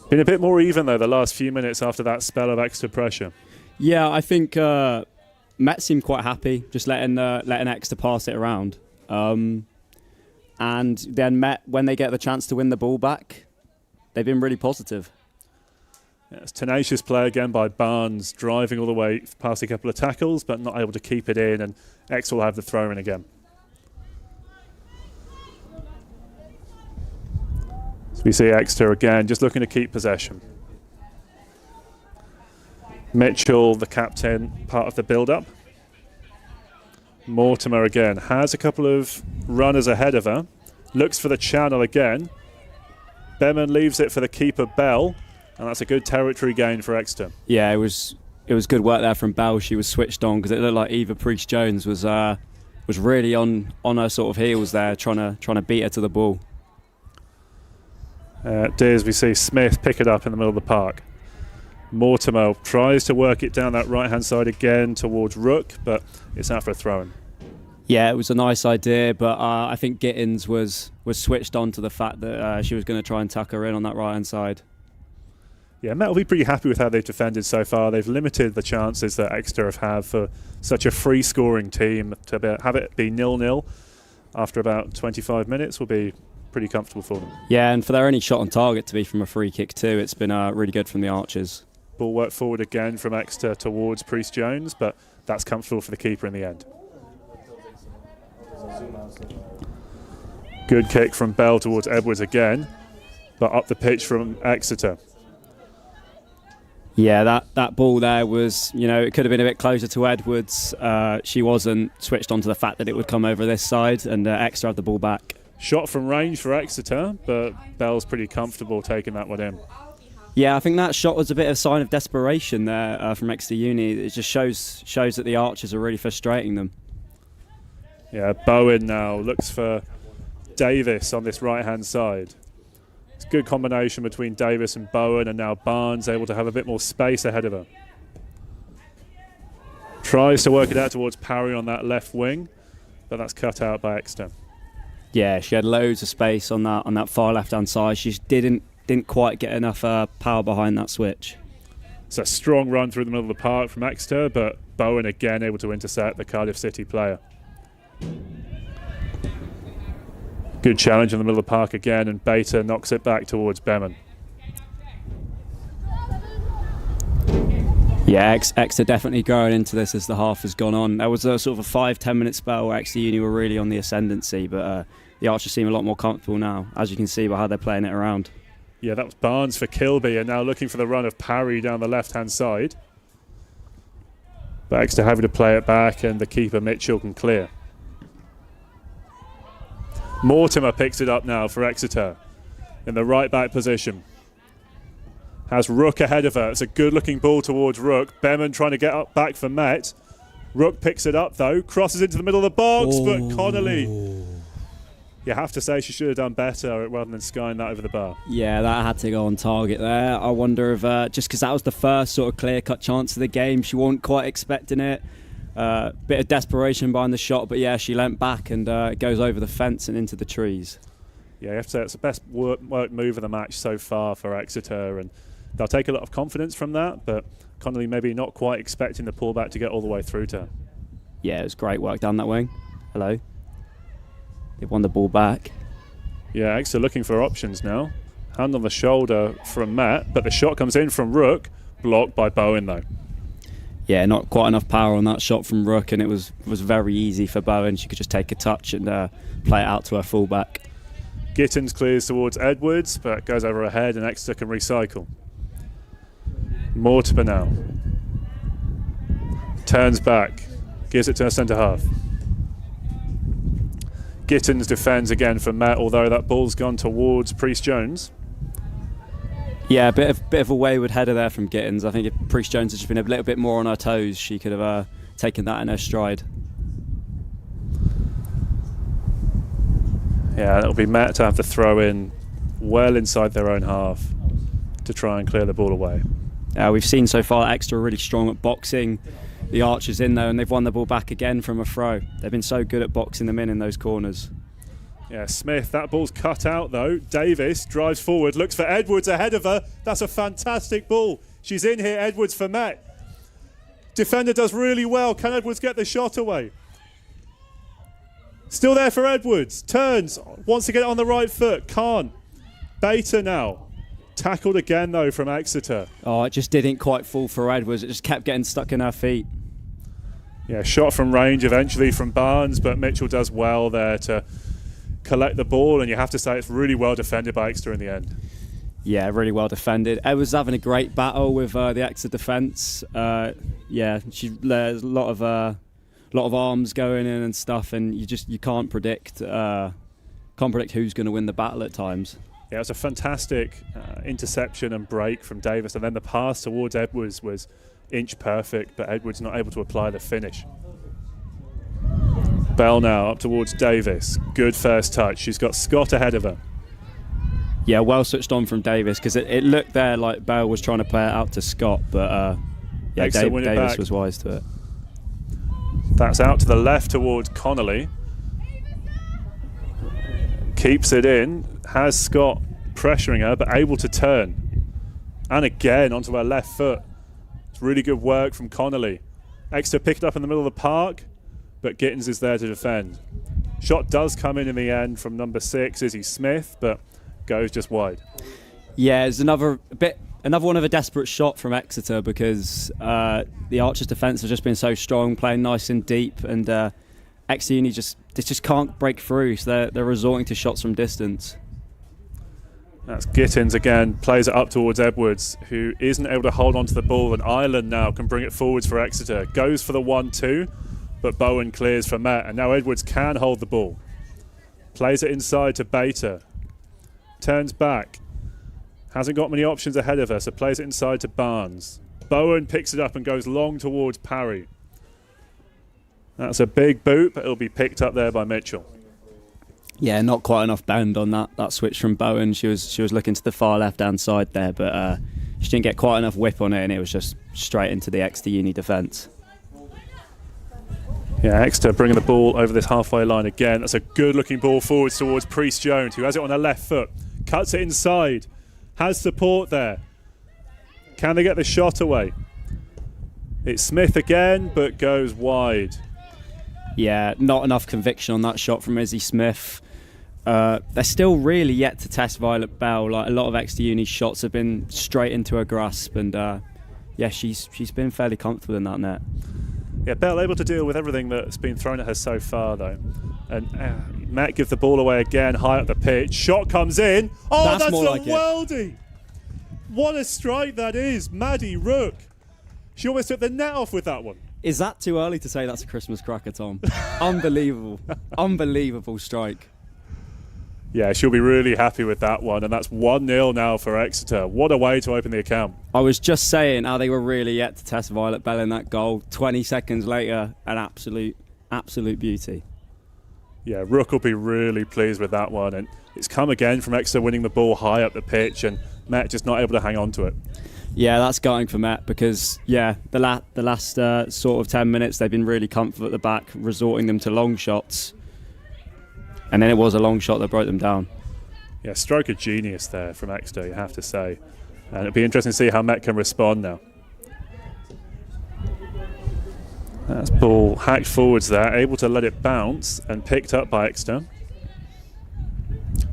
Been a bit more even though the last few minutes after that spell of extra pressure. Yeah, I think Met seemed quite happy just letting Exeter pass it around. And then Met, when they get the chance to win the ball back, they've been really positive. Yeah, it's tenacious play again by Barnes, driving all the way past a couple of tackles, but not able to keep it in, and Exeter will have the throw in again. So we see Exeter again, just looking to keep possession. Mitchell, the captain, part of the build-up. Mortimer again has a couple of runners ahead of her, looks for the channel again. Beman leaves it for the keeper Bell, and that's a good territory gain for Exeter. Yeah, it was good work there from Bell. She was switched on because it looked like Eva Priest-Jones was really on her sort of heels there, trying to beat her to the ball. Dears, we see Smith pick it up in the middle of the park. Mortimer tries to work it down that right-hand side again towards Rook, but it's out for a throw-in. Yeah, it was a nice idea, but I think Gittins was switched on to the fact that she was going to try and tuck her in on that right-hand side. Yeah, Met will be pretty happy with how they've defended so far. They've limited the chances that Exeter have had for such a free-scoring team. To have it be 0-0 after about 25 minutes will be pretty comfortable for them. Yeah, and for their only shot on target to be from a free kick too, it's been really good from the Archers. Ball work forward again from Exeter towards Priest-Jones, but that's comfortable for the keeper in the end. Good kick from Bell towards Edwards again, but up the pitch from Exeter. Yeah, that ball there was, it could have been a bit closer to Edwards. She wasn't switched on to the fact that it would come over this side, and Exeter had the ball back. Shot from range for Exeter, but Bell's pretty comfortable taking that one in. Yeah, I think that shot was a bit of a sign of desperation there from Exeter Uni. It just shows that the Archers are really frustrating them. Yeah, Bowen now looks for Davis on this right-hand side. It's a good combination between Davis and Bowen, and now Barnes able to have a bit more space ahead of her. Tries to work it out towards Parry on that left wing, but that's cut out by Exeter. Yeah, she had loads of space on that far left-hand side. She just didn't quite get enough power behind that switch. It's a strong run through the middle of the park from Exeter, but Bowen again able to intercept the Cardiff City player. Good challenge in the middle of the park again, and Bater knocks it back towards Beman. Yeah, Exeter definitely growing into this as the half has gone on. There was a sort of a 5-10 minute spell where Exeter Uni were really on the ascendancy, but the Archers seem a lot more comfortable now, as you can see by how they're playing it around. Yeah, that was Barnes for Kilby, and now looking for the run of Parry down the left-hand side. But Exeter having to play it back, and the keeper Mitchell can clear. Mortimer picks it up now for Exeter in the right back position. Has Rook ahead of her. It's a good looking ball towards Rook. Beman trying to get up back for Met. Rook picks it up though, crosses into the middle of the box, but Connolly, you have to say she should have done better rather than skying that over the bar. Yeah, that had to go on target there. I wonder if, just because that was the first sort of clear-cut chance of the game, she wasn't quite expecting it. Bit of desperation behind the shot, but yeah, she leant back and it goes over the fence and into the trees. Yeah, you have to say it's the best work move of the match so far for Exeter, and they'll take a lot of confidence from that, but Connolly maybe not quite expecting the pullback to get all the way through to her. Yeah, it was great work down that wing. Hello. They've won the ball back. Yeah, Exeter looking for options now. Hand on the shoulder from Matt, but the shot comes in from Rook, blocked by Bowen though. Yeah, not quite enough power on that shot from Rook, and it was very easy for Bowen. She could just take a touch and play it out to her fullback. Gittins clears towards Edwards, but goes over her head, and Exeter can recycle. Mortimer now. Turns back, gives it to her centre half. Gittins defends again for Matt, although that ball's gone towards Priest-Jones. Yeah, a bit of a wayward header there from Gittins. I think if Priest-Jones had just been a little bit more on her toes, she could have taken that in her stride. Yeah, it'll be Matt to have to throw in well inside their own half to try and clear the ball away. We've seen so far Exeter are really strong at boxing the Archers in there, and they've won the ball back again from a throw. They've been so good at boxing them in those corners. Yeah, Smith, that ball's cut out though. Davis drives forward, looks for Edwards ahead of her. That's a fantastic ball. She's in here, Edwards for Met. Defender does really well. Can Edwards get the shot away? Still there for Edwards. Turns, wants to get it on the right foot. Can't. Bater now. Tackled again though from Exeter. Oh, it just didn't quite fall for Edwards. It just kept getting stuck in her feet. Yeah, shot from range eventually from Barnes, but Mitchell does well there to collect the ball, and you have to say it's really well defended by Exeter in the end. Yeah, really well defended. Edwards having a great battle with the Exeter defence. There's a lot of arms going in and stuff, and you can't predict who's going to win the battle at times. Yeah, it was a fantastic interception and break from Davis, and then the pass towards Edwards was inch perfect, but Edwards not able to apply the finish. Bell now up towards Davis. Good first touch. She's got Scott ahead of her. Yeah, well switched on from Davis, because it looked there like Bell was trying to play it out to Scott, but Davis was wise to it. That's out to the left towards Connolly. Keeps it in. Has Scott pressuring her, but able to turn. And again onto her left foot. It's really good work from Connolly. Exeter picked up in the middle of the park, but Gittins is there to defend. Shot does come in the end from number 6, Izzy Smith, but goes just wide. Yeah, it's another one of a desperate shot from Exeter, because the Archers' defence has just been so strong, playing nice and deep, and Exeter Uni just can't break through, so they're resorting to shots from distance. That's Gittins again, plays it up towards Edwards, who isn't able to hold on to the ball, and Ireland now can bring it forwards for Exeter. Goes for the 1-2, but Bowen clears for Matt, and now Edwards can hold the ball. Plays it inside to Bater. Turns back. Hasn't got many options ahead of her, so plays it inside to Barnes. Bowen picks it up and goes long towards Parry. That's a big boot, but it'll be picked up there by Mitchell. Yeah, not quite enough bend on that switch from Bowen. She was looking to the far left-hand side there, but she didn't get quite enough whip on it, and it was just straight into the Exeter Uni defence. Yeah, Exeter bringing the ball over this halfway line again. That's a good-looking ball forwards towards Priest-Jones, who has it on her left foot. Cuts it inside. Has support there. Can they get the shot away? It's Smith again, but goes wide. Yeah, not enough conviction on that shot from Izzy Smith. They're still really yet to test Violet Bell. Like, a lot of Exeter Uni's shots have been straight into her grasp, and she's been fairly comfortable in that net. Yeah, Bell able to deal with everything that's been thrown at her so far, though. And Matt gives the ball away again, high up the pitch. Shot comes in. Oh, that's a like worldie! What a strike that is, Maddie Rook. She almost took the net off with that one. Is that too early to say that's a Christmas cracker, Tom? Unbelievable. Unbelievable strike. Yeah, she'll be really happy with that one, and that's 1-0 now for Exeter. What a way to open the account. I was just saying how they were really yet to test Violet Bell in that goal. 20 seconds later, an absolute beauty. Yeah, Rook will be really pleased with that one, and it's come again from Exeter winning the ball high up the pitch, and Matt just not able to hang on to it. Yeah, that's going for Matt, because the last sort of 10 minutes they've been really comfortable at the back, resorting them to long shots. And then it was a long shot that broke them down. Yeah, stroke of genius there from Exeter, you have to say. And it'll be interesting to see how Met can respond now. That's ball hacked forwards there, able to let it bounce and picked up by Exeter.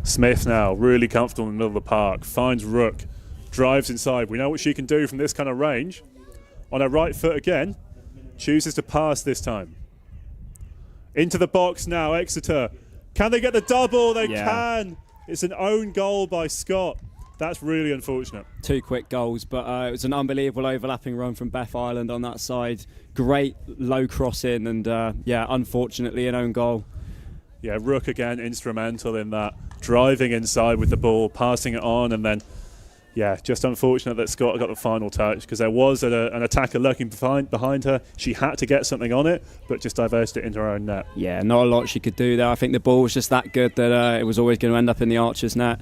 Smith now, really comfortable in the middle of the park, finds Rook, drives inside. We know what she can do from this kind of range. On her right foot again, chooses to pass this time. Into the box now, Exeter. Can they get the double? They can. It's an own goal by Scott. That's really unfortunate. 2 quick goals, but it was an unbelievable overlapping run from Beth Ireland on that side. Great low crossing, and unfortunately an own goal. Yeah, Rook again instrumental in that, driving inside with the ball, passing it on, and then just unfortunate that Scott got the final touch, because there was an attacker lurking behind her. She had to get something on it, but just diverted it into her own net. Yeah, not a lot she could do there. I think the ball was just that good that it was always going to end up in the Archers' net.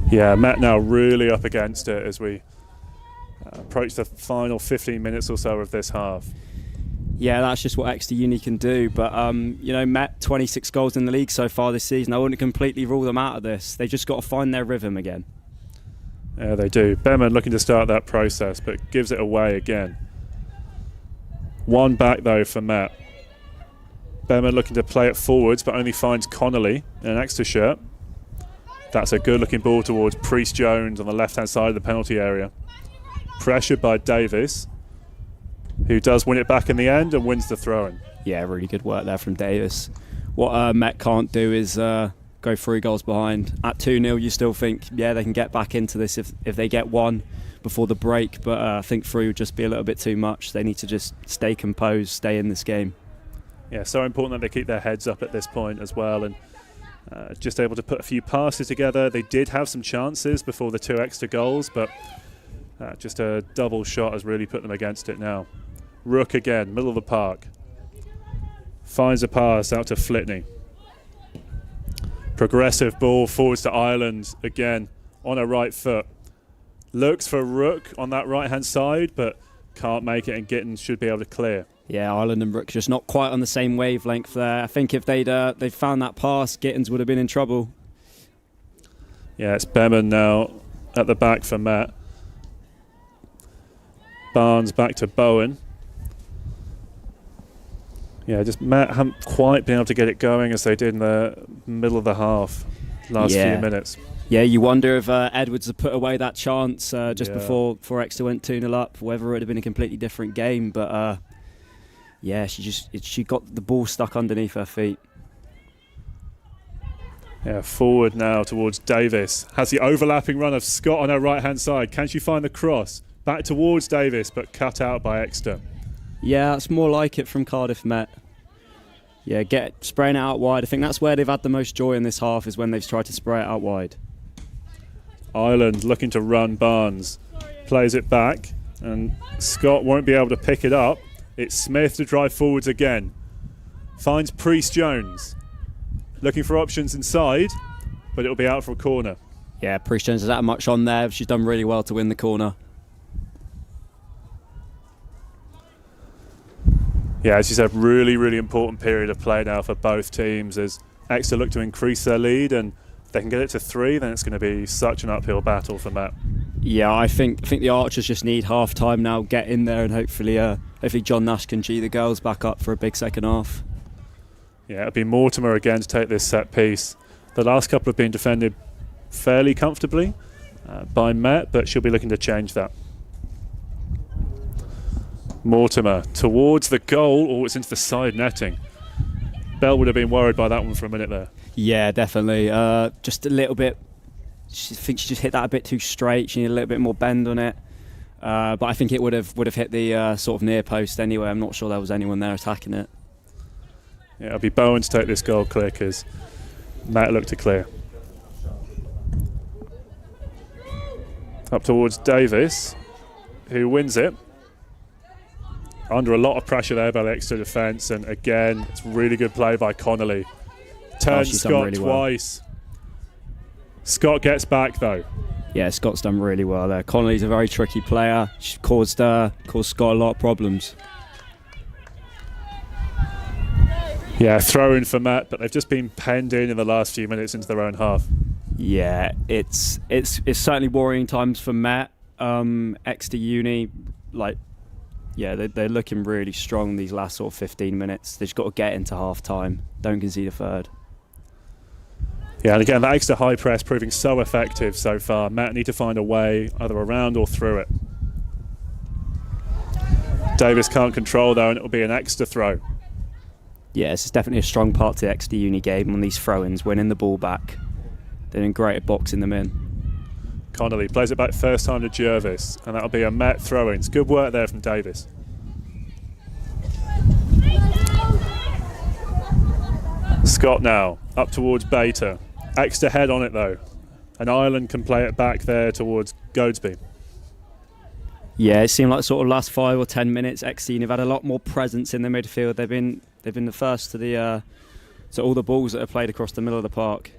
Yeah, Met now really up against it as we approach the final 15 minutes or so of this half. Yeah, that's just what Exeter Uni can do. But, Met 26 goals in the league so far this season. I wouldn't completely rule them out of this. They've just got to find their rhythm again. Yeah, they do. Behrman looking to start that process, but gives it away again. One back, though, for Met. Behrman looking to play it forwards, but only finds Connolly in an Exeter shirt. That's a good-looking ball towards Priest-Jones on the left-hand side of the penalty area. Pressured by Davis, who does win it back in the end and wins the throw-in. Yeah, really good work there from Davis. What Met can't do is go 3 goals behind. At 2-0, you still think, yeah, they can get back into this if they get one before the break, but I think 3 would just be a little bit too much. They need to just stay composed, stay in this game. Yeah, so important that they keep their heads up at this point as well, and just able to put a few passes together. They did have some chances before the 2 extra goals, but just a double shot has really put them against it now. Rook again, middle of the park. Finds a pass out to Flitney. Progressive ball forwards to Ireland again on her right foot. Looks for Rook on that right-hand side, but can't make it, and Gittins should be able to clear. Yeah, Ireland and Rook just not quite on the same wavelength there. I think if they'd found that pass, Gittins would have been in trouble. Yeah, it's Behrman now at the back for Matt. Barnes back to Bowen. Yeah, just Matt haven't quite been able to get it going as they did in the middle of the half, last few minutes. Yeah, you wonder if Edwards had put away that chance just before Exeter went 2-0 up, whether it would have been a completely different game. But she got the ball stuck underneath her feet. Yeah, forward now towards Davis. Has the overlapping run of Scott on her right-hand side. Can she find the cross? Back towards Davis, but cut out by Exeter. Yeah, that's more like it from Cardiff Met. Yeah, spraying it out wide. I think that's where they've had the most joy in this half, is when they've tried to spray it out wide. Ireland looking to run Barnes. Plays it back, and Scott won't be able to pick it up. It's Smith to drive forwards again. Finds Priest-Jones. Looking for options inside, but it'll be out for a corner. Yeah, Priest-Jones has had much on there. She's done really well to win the corner. Yeah, as you said, really, really important period of play now for both teams as Exeter look to increase their lead, and if they can get it to 3, then it's going to be such an uphill battle for Matt. Yeah, I think the Archers just need half time now, get in there, and hopefully John Nash can G the girls back up for a big second half. Yeah, it'll be Mortimer again to take this set piece. The last couple have been defended fairly comfortably by Met, but she'll be looking to change that. Mortimer towards the goal, or it's into the side netting. Bell would have been worried by that one for a minute there. Yeah, definitely. Just a little bit. I think she just hit that a bit too straight. She needed a little bit more bend on it. But I think it would have hit the sort of near post anyway. I'm not sure there was anyone there attacking it. Yeah, it'll be Bowen to take this goal clear because Matt looked to clear. Up towards Davis, who wins it. Under a lot of pressure there by the Exeter defence, and again, it's really good play by Connolly. Turns Scott really twice. Well. Scott gets back though. Yeah, Scott's done really well there. Connolly's a very tricky player. She's caused Scott a lot of problems. Yeah, throw in for Matt, but they've just been penned in the last few minutes into their own half. Yeah, it's certainly worrying times for Matt. Exeter Uni, they're looking really strong these last sort of 15 minutes. They've just got to get into half time. Don't concede a third. Yeah, and again, that Exeter high press proving so effective so far. Matt need to find a way either around or through it. Davis can't control though, and it'll be an Exeter throw. Yeah, this is definitely a strong part to the Exeter Uni game on these throw-ins, winning the ball back. They're doing great at boxing them in. Connolly plays it back first time to Jervis, and that'll be a Met throw-in. It's good work there from Davis. Scott now up towards Bater. Exeter head on it though, and Ireland can play it back there towards Goadsby. Yeah, it seemed like sort of last 5 or 10 minutes, Exeter have had a lot more presence in the midfield. They've been the first to all the balls that are played across the middle of the park.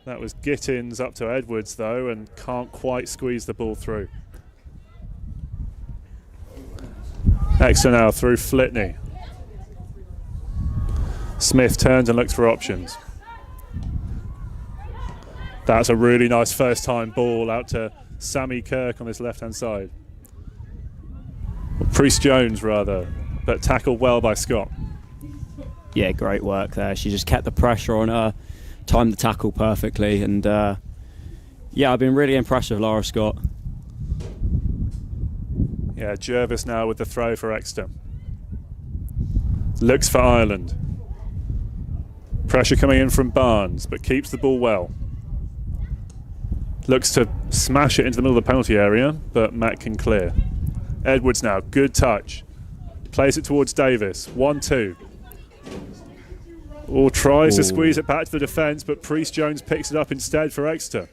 That was Gittins up to Edwards though, and can't quite squeeze the ball through. Exeter now through Flitney. Smith turns and looks for options. That's a really nice first time ball out to Sammy Kirk on this left hand side. Priest Jones rather, but tackled well by Scott. Yeah, great work there. She just kept the pressure on her, timed the tackle perfectly, and yeah, I've been really impressed with Laura Scott. Yeah, Jervis now with the throw for Exeter. Looks for Ireland. Pressure coming in from Barnes, but keeps the ball well. Looks to smash it into the middle of the penalty area, but Matt can clear. Edwards now, good touch. Plays it towards Davis, 1-2. Or tries to squeeze it back to the defence, but Priest Jones picks it up instead for Exeter.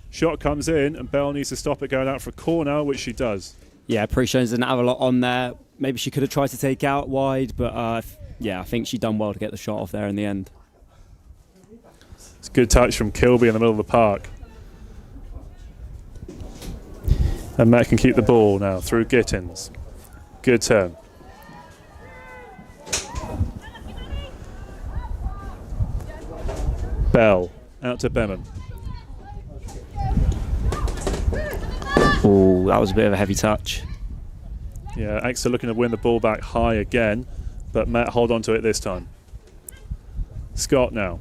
Shot comes in, and Bell needs to stop it going out for a corner, which she does. Yeah, Priest Jones didn't have a lot on there. Maybe she could have tried to take out wide, but yeah, I think she done well to get the shot off there in the end. It's a good touch from Kilby in the middle of the park. And Matt can keep the ball now through Gittins. Good turn. Bell out to Beman. Oh, that was a bit of a heavy touch. Yeah, Exeter looking to win the ball back high again, but Matt hold on to it this time. Scott now.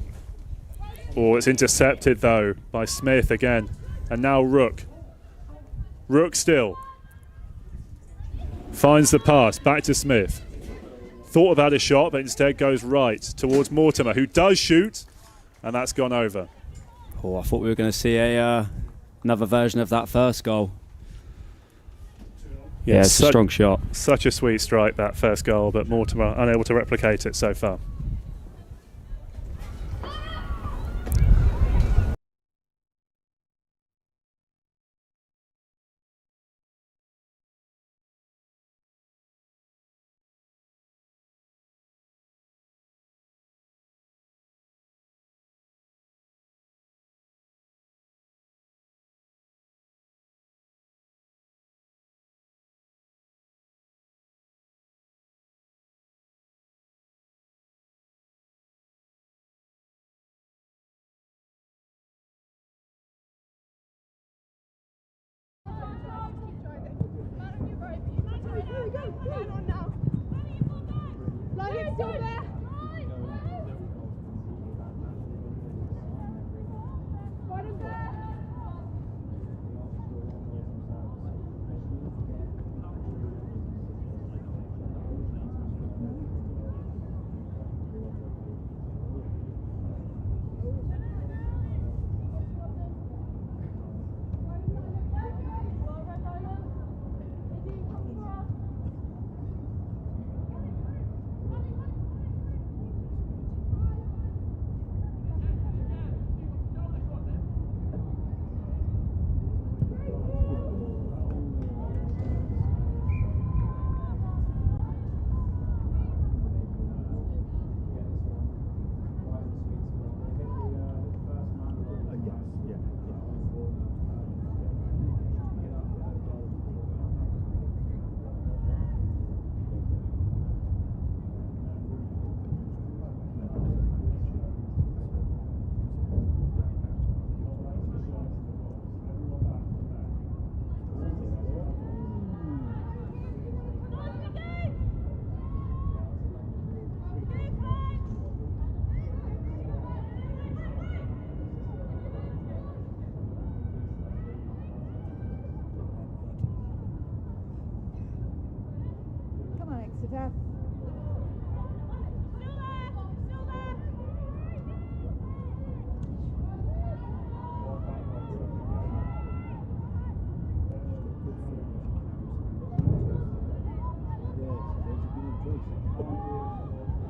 Oh, it's intercepted though by Smith again. And now Rook. Rook still. Finds the pass, back to Smith. Thought about a shot, but instead goes right towards Mortimer, who does shoot, and that's gone over. Oh, I thought we were going to see another version of that first goal. Yeah, it's a strong shot. Such a sweet strike, that first goal, but Mortimer unable to replicate it so far.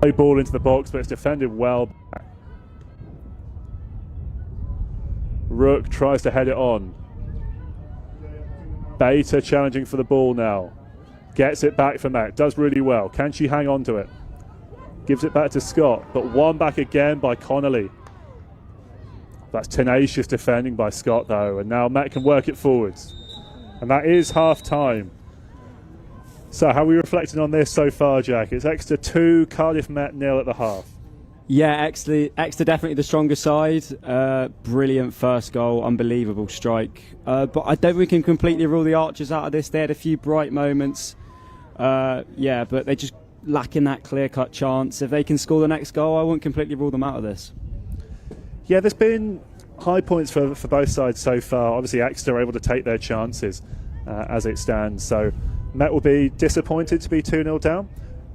High ball into the box, but it's defended well. Rook tries to head it on. Beta challenging for the ball now. Gets it back from that. Does really well. Can she hang on to it? Gives it back to Scott, but one back again by Connolly. That's tenacious defending by Scott though, and now Met can work it forwards. And that is half time. So how are we reflecting on this so far, Jack? It's Exeter 2, Cardiff Met 0 at the half. Yeah, Exeter definitely the stronger side. Brilliant first goal, unbelievable strike. But I don't think we can completely rule the Archers out of this. They had a few bright moments. But they just lacking that clear-cut chance. If they can score the next goal, I wouldn't completely rule them out of this. Yeah, there's been high points for both sides so far. Obviously, Exeter are able to take their chances as it stands. So Met will be disappointed to be 2-0 down,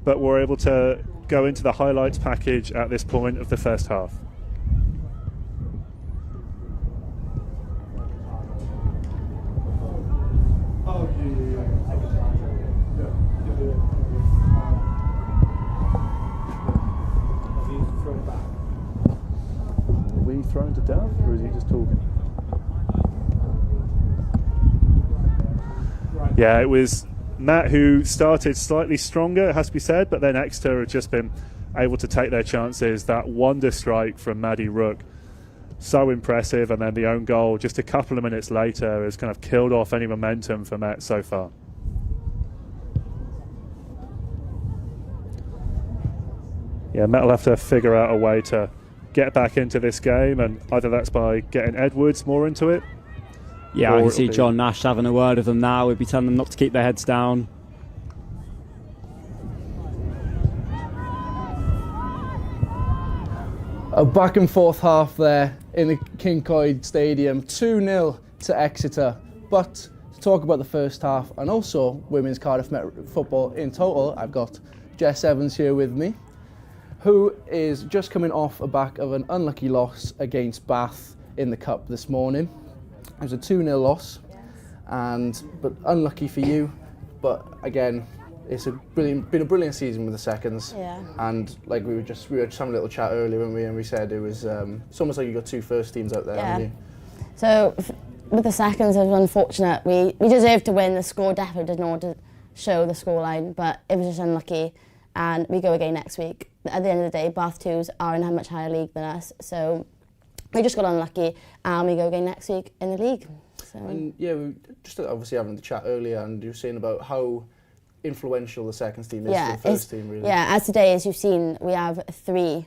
but we're able to go into the highlights package at this point of the first half. Are we thrown to Dove, or is he just talking? Yeah, it was Matt who started slightly stronger, it has to be said, but then Exeter have just been able to take their chances. That wonder strike from Maddie Rook, so impressive, and then the own goal just a couple of minutes later has kind of killed off any momentum for Met so far. Yeah, Met will have to figure out a way to get back into this game, and either that's by getting Edwards more into it. Yeah, I can see John Nash having a word with them now. We'd be telling them not to keep their heads down. A back and forth half there in the Kincoid Stadium, 2-0 to Exeter. But to talk about the first half and also women's Cardiff Met football in total, I've got Jess Evans here with me, who is just coming off a back of an unlucky loss against Bath in the Cup this morning. It was a 2-0 loss, but unlucky for you. But again, it's been a brilliant season with the seconds. Yeah. And like we were just having a little chat earlier, weren't we? And we said it was it's almost like you got two first teams out there, haven't you? So with the seconds, it was unfortunate. We deserved to win. The score definitely did not show the scoreline, but it was just unlucky. And we go again next week. At the end of the day, Bath 2s are in a much higher league than us, so we just got unlucky, and we go again next week in the league. So. And yeah, we just obviously having the chat earlier, and you were saying about how influential the seconds team is to the first team, really. Yeah, as today, as you've seen, we have 3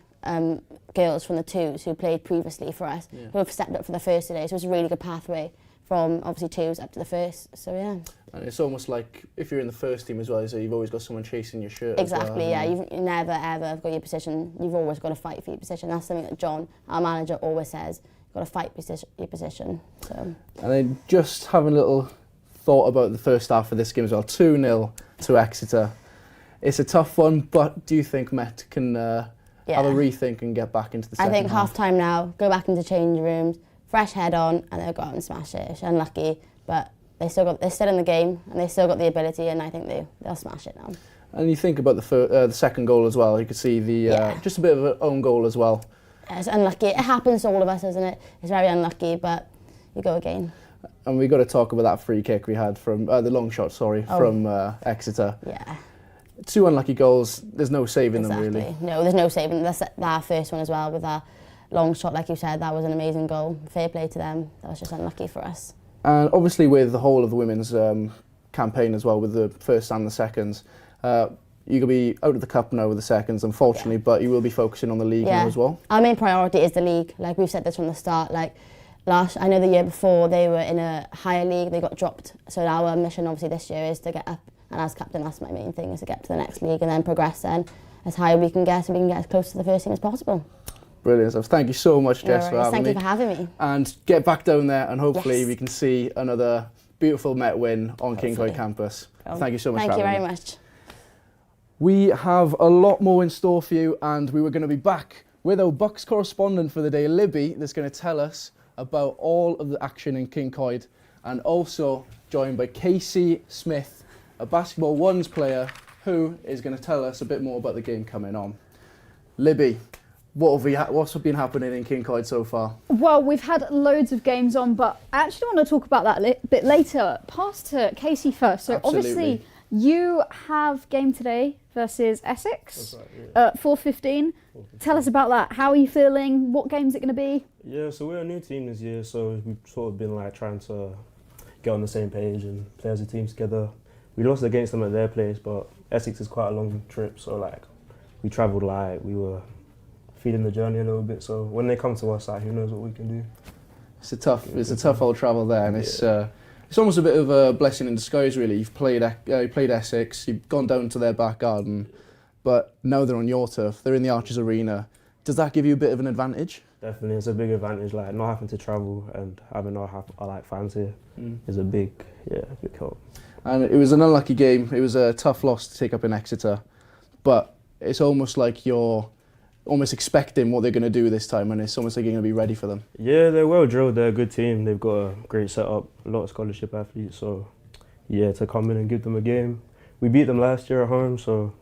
girls from the 2s who played previously for us, who have stepped up for the first today, so it's a really good pathway from obviously 2s up to the first, so yeah. And it's almost like if you're in the first team as well, so you've always got someone chasing your shirt. Exactly, as well, yeah. You've never ever got your position. You've always got to fight for your position. That's something that John, our manager, always says. You've got to fight your position. So. And then just having a little thought about the first half of this game as well. 2-0 to Exeter. It's a tough one, but do you think Met can have a rethink and get back into the second half? I think half time now, go back into changing rooms, fresh head on, and they'll go out and smash it. It's unlucky, but they're still in the game, and they've still got the ability, and I think they'll smash it now. And you think about the second goal as well. You could see just a bit of an own goal as well. Yeah, it's unlucky. It happens to all of us, doesn't it? It's very unlucky, but you go again. And we got to talk about that free kick we had from the long shot, from Exeter. Yeah. 2 unlucky goals. There's no saving them, really. No, there's no saving. That's our first one as well with our long shot, like you said. That was an amazing goal. Fair play to them. That was just unlucky for us. And obviously with the whole of the women's campaign as well, with the first and the seconds, you're going to be out of the cup now with the seconds, unfortunately, but you will be focusing on the league now as well. Our main priority is the league. Like we've said this from the start. Like I know the year before they were in a higher league, they got dropped. So our mission obviously this year is to get up. And as captain, that's my main thing, is to get to the next league and then progress then as high as we can get, so we can get as close to the first team as possible. Brilliant stuff. Thank you so much, Jess, for having me. Thank you for having me. And get back down there, and hopefully we can see another beautiful Met win on Kincoid campus. Thank you so much for having me. Thank you very much. We have a lot more in store for you, and we were going to be back with our BUCS correspondent for the day, Libby, that's going to tell us about all of the action in Kincoid, and also joined by Casey Smith, a Basketball Ones player, who is going to tell us a bit more about the game coming on. Libby, what's been happening in Kincoid so far? Well, we've had loads of games on, but I actually want to talk about that a bit later. Pass to Casey first. So Absolutely. Obviously you have game today versus Essex That's right, yeah. at 4:15. Tell us about that. How are you feeling? What game's it going to be? Yeah, so we're a new team this year, so we've sort of been like trying to get on the same page and play as a team together. We lost against them at their place, but Essex is quite a long trip, so like we travelled light. We were feeling the journey a little bit, so when they come to us, like, who knows what we can do. It's a tough old travel there, and it's almost a bit of a blessing in disguise, really. You've played Essex, you've gone down to their back garden, but now they're on your turf. They're in the Archers Arena. Does that give you a bit of an advantage? Definitely, it's a big advantage. Like not having to travel and having our like fans here is a big help. And it was an unlucky game. It was a tough loss to take up in Exeter, but it's almost like you're almost expecting what they're going to do this time, and it's almost like you're going to be ready for them. Yeah, they're well drilled. They're a good team. They've got a great setup, a lot of scholarship athletes. So, yeah, to come in and give them a game. We beat them last year at home, so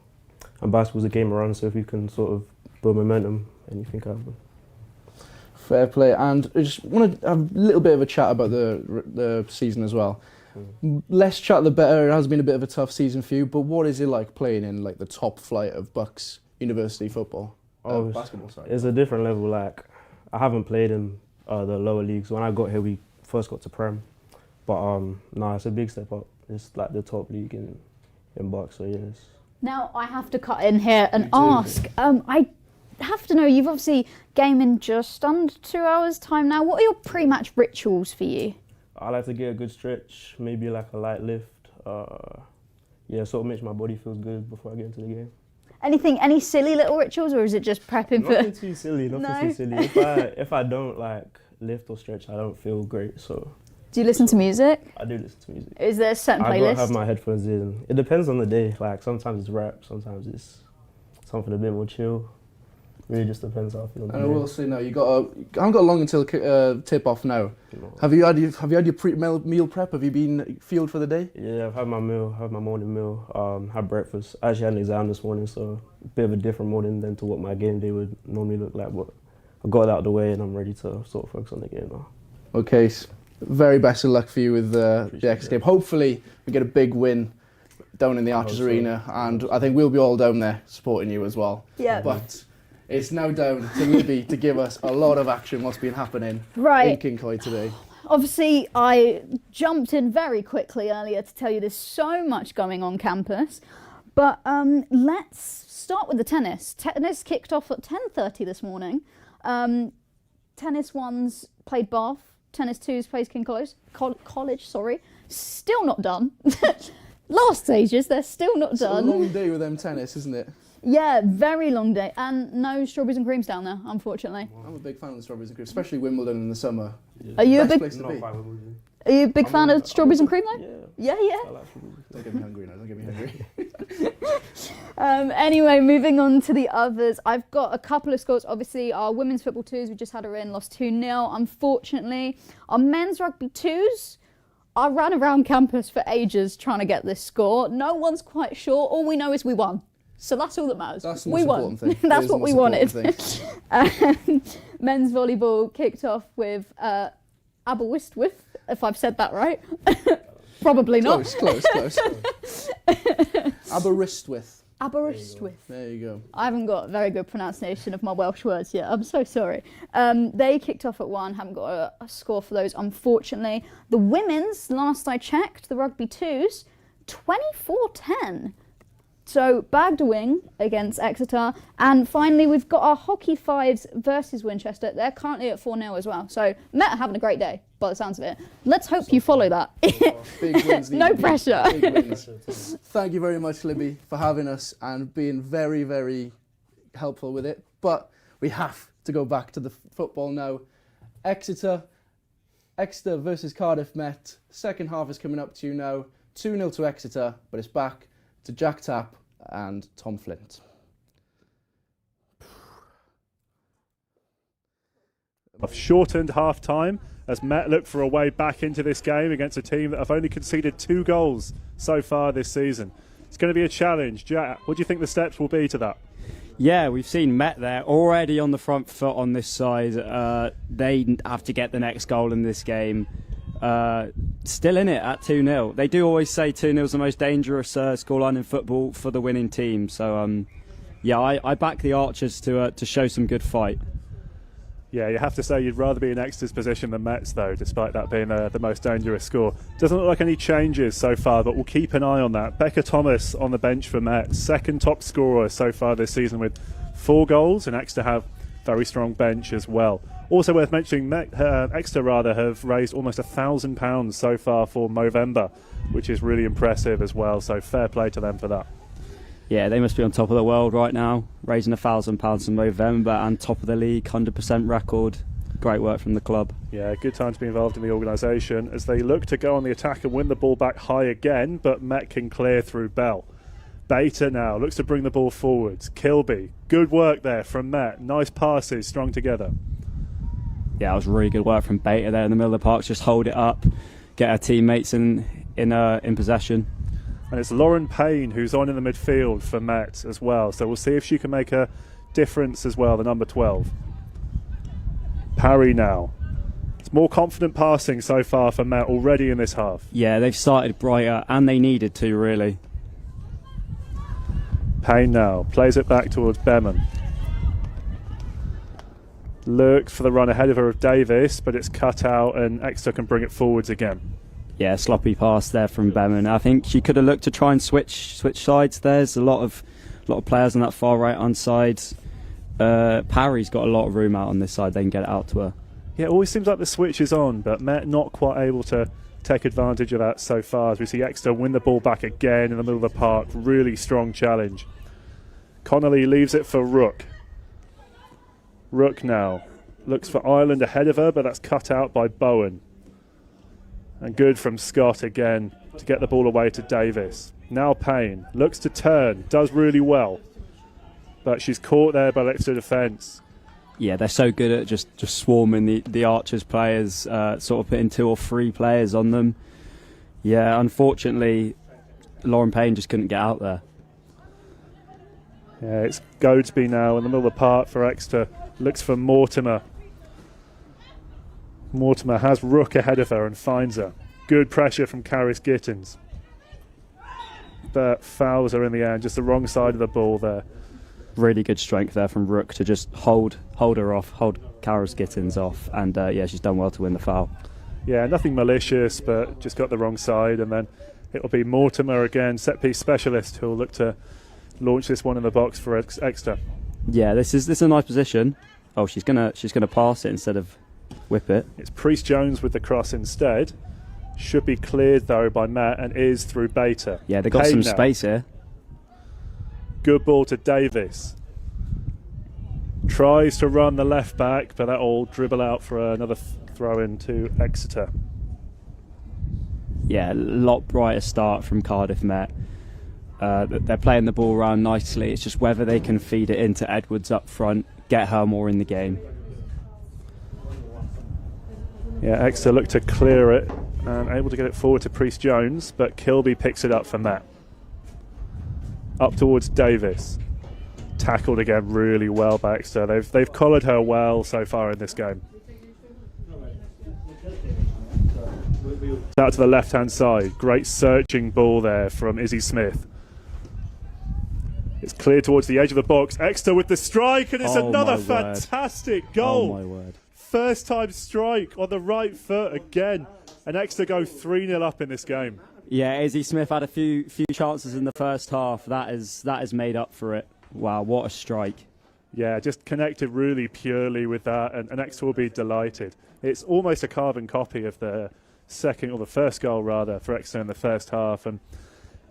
and basketball's a game around. So if we can sort of build momentum, anything can happen. Fair play. And I just want to have a little bit of a chat about the season as well. Less chat the better. It has been a bit of a tough season for you, but what is it like playing in like the top flight of BUCS university football? Basketball, sorry. It's a different level. Like I haven't played in the lower leagues. When I got here, we first got to Prem, but no, it's a big step up. It's like the top league in BUCS. So yes. Now I have to cut in here and ask. I have to know. You've obviously game in just under 2 hours' time now. What are your pre-match rituals for you? I like to get a good stretch, maybe like a light lift. Yeah, sort of makes my body feels good before I get into the game. Any silly little rituals, or is it just prepping for? Nothing too silly. Nothing too silly. If I don't like lift or stretch, I don't feel great. So. Do you listen to music? I do listen to music. Is there a certain playlist? I gotta have my headphones in. It depends on the day. Like sometimes it's rap, sometimes it's something a bit more chill. Really just depends how I feel. And I will say now, I haven't got long until tip off now. No. Have you had your meal prep? Have you been fueled for the day? Yeah, I've had my meal, had my morning meal, had breakfast. I actually had an exam this morning, so a bit of a different morning than to what my game day would normally look like. But I got it out of the way and I'm ready to sort of focus on the game now. Okay, very best of luck for you with the Exeter game. Hopefully we get a big win down in the Archers Arena, and I think we'll be all down there supporting you as well. Yeah. But it's now down to Libby to give us a lot of action, what's been happening in Kincoy today. Obviously, I jumped in very quickly earlier to tell you there's so much going on campus. But let's start with the tennis. Tennis kicked off at 10:30 this morning. Tennis 1s played Bath. Tennis 2s plays King College. Still not done. Last stages, they're still not done. It's a long day with them tennis, isn't it? Yeah, very long day. And no strawberries and creams down there, unfortunately. I'm a big fan of the strawberries and cream, especially Wimbledon in the summer. Yeah. Are you Best a place to be. Are you a big fan of strawberries and cream though? Yeah. Yeah. I like strawberries. Don't get me hungry now, don't get me hungry. Anyway, moving on to the others. I've got a couple of scores. Obviously, our women's football 2s, we just had her in, lost 2-0, unfortunately. Our men's rugby 2s, I ran around campus for ages trying to get this score. No one's quite sure. All we know is we won. So that's all that matters. That's the most important thing. That's what we wanted. Men's volleyball kicked off with Aberystwyth, if I've said that right. Probably not. Close. Aberystwyth. Aberystwyth. There you go. I haven't got a very good pronunciation of my Welsh words yet. I'm so sorry. They kicked off at 1. Haven't got a score for those, unfortunately. The women's, last I checked, the rugby 2s, 24-10. So bagged a win against Exeter. And finally, we've got our hockey 5s versus Winchester. They're currently at 4-0 as well. So Met are having a great day, by the sounds of it. Let's hope you follow that. Big wins. No pressure. Big wins. Thank you very much, Libby, for having us and being very, very helpful with it. But we have to go back to the football now. Exeter versus Cardiff Met. Second half is coming up to you now. 2-0 to Exeter, but it's back to Jack Tapp and Tom Flint. A shortened half-time as Met look for a way back into this game against a team that have only conceded 2 goals so far this season. It's going to be a challenge. Jack, what do you think the steps will be to that? Yeah, we've seen Met there already on the front foot on this side. They have to get the next goal in this game. Still in it at 2-0. They do always say 2-0 is the most dangerous scoreline in football for the winning team. So, yeah, I back the Archers to show some good fight. Yeah, you have to say you'd rather be in Exeter's position than Met's, though, despite that being the most dangerous score. Doesn't look like any changes so far, but we'll keep an eye on that. Becca Thomas on the bench for Met, second top scorer so far this season with 4 goals, and Exeter have very strong bench as well. Also worth mentioning, Exeter have raised almost £1,000 so far for Movember, which is really impressive as well, so fair play to them for that. Yeah, they must be on top of the world right now, raising £1,000 in Movember and top of the league, 100% record. Great work from the club. Yeah, good time to be involved in the organisation as they look to go on the attack and win the ball back high again, but Met can clear through Bell. Beta now looks to bring the ball forwards. Kilby, good work there from Met. Nice passes, strung together. Yeah, it was really good work from Beta there in the middle of the park. Just hold it up, get our teammates in possession. And it's Lauren Payne who's on in the midfield for Met as well. So we'll see if she can make a difference as well, the number 12. Parry now. It's more confident passing so far for Met already in this half. Yeah, they've started brighter and they needed to, really. Payne now plays it back towards Beman. Looks for the run ahead of her of Davis, but it's cut out and Exeter can bring it forwards again. Yeah, sloppy pass there from Beman. I think she could have looked to try and switch sides. There's a lot of players on that far right hand side. Parry's got a lot of room out on this side. They can get it out to her. Yeah, it always seems like the switch is on, but Met not quite able to take advantage of that so far as we see Exeter win the ball back again in the middle of the park. Really strong challenge. Connolly leaves it for Rook. Rook now looks for Ireland ahead of her, but that's cut out by Bowen. And good from Scott again to get the ball away to Davis. Now Payne looks to turn, does really well, but she's caught there by Exeter defence. Yeah, they're so good at just swarming the Archers players, sort of putting 2 or 3 players on them. Yeah, unfortunately, Lauren Payne just couldn't get out there. Yeah, it's Goadsby now in the middle of the park for Exeter. Looks for Mortimer. Mortimer has Rook ahead of her and finds her. Good pressure from Caris Gittins. But fouls her in the end, just the wrong side of the ball there. Really good strength there from Rook to just hold her off, hold Caris Gittins off, and yeah, she's done well to win the foul. Yeah, nothing malicious, but just got the wrong side, and then it'll be Mortimer again, set-piece specialist, who'll look to launch this one in the box for Exeter. Yeah, this is a nice position. Oh, she's gonna pass it instead of whip it. It's Priest Jones with the cross instead. Should be cleared though by Matt and is through Beta. Yeah, they got Payne some now. space here. Good ball to Davis. Tries to run the left back, but that'll dribble out for another throw in to Exeter. Yeah, a lot brighter start from Cardiff Met. They're playing the ball around nicely. It's just whether they can feed it into Edwards up front, get her more in the game. Yeah, Exeter look to clear it and able to get it forward to Priest Jones, but Kilby picks it up for Matt. Up towards Davis. Tackled again really well by Exeter. They've collared her well so far in this game. Out to the left hand side. Great searching ball there from Izzy Smith. It's cleared towards the edge of the box. Exeter with the strike, and it's another fantastic goal. Oh my word. First time strike on the right foot again. And Exeter go 3-0 up in this game. Yeah, Izzy Smith had a few chances in the first half. That is made up for it. Wow, what a strike. Yeah, just connected really purely with that, and Exeter will be delighted. It's almost a carbon copy of the first goal rather for Exeter in the first half, and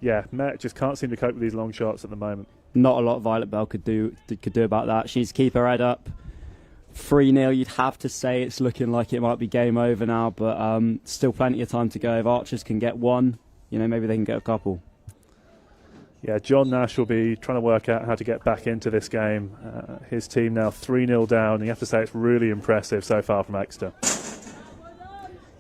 yeah, Met just can't seem to cope with these long shots at the moment. Not a lot Violet Bell could do about that. She needs to keep her head up. 3-0, you'd have to say it's looking like it might be game over now, but still plenty of time to go. If Archers can get one, maybe they can get a couple. Yeah, John Nash will be trying to work out how to get back into this game. His team now 3-0 down. You have to say it's really impressive so far from Exeter.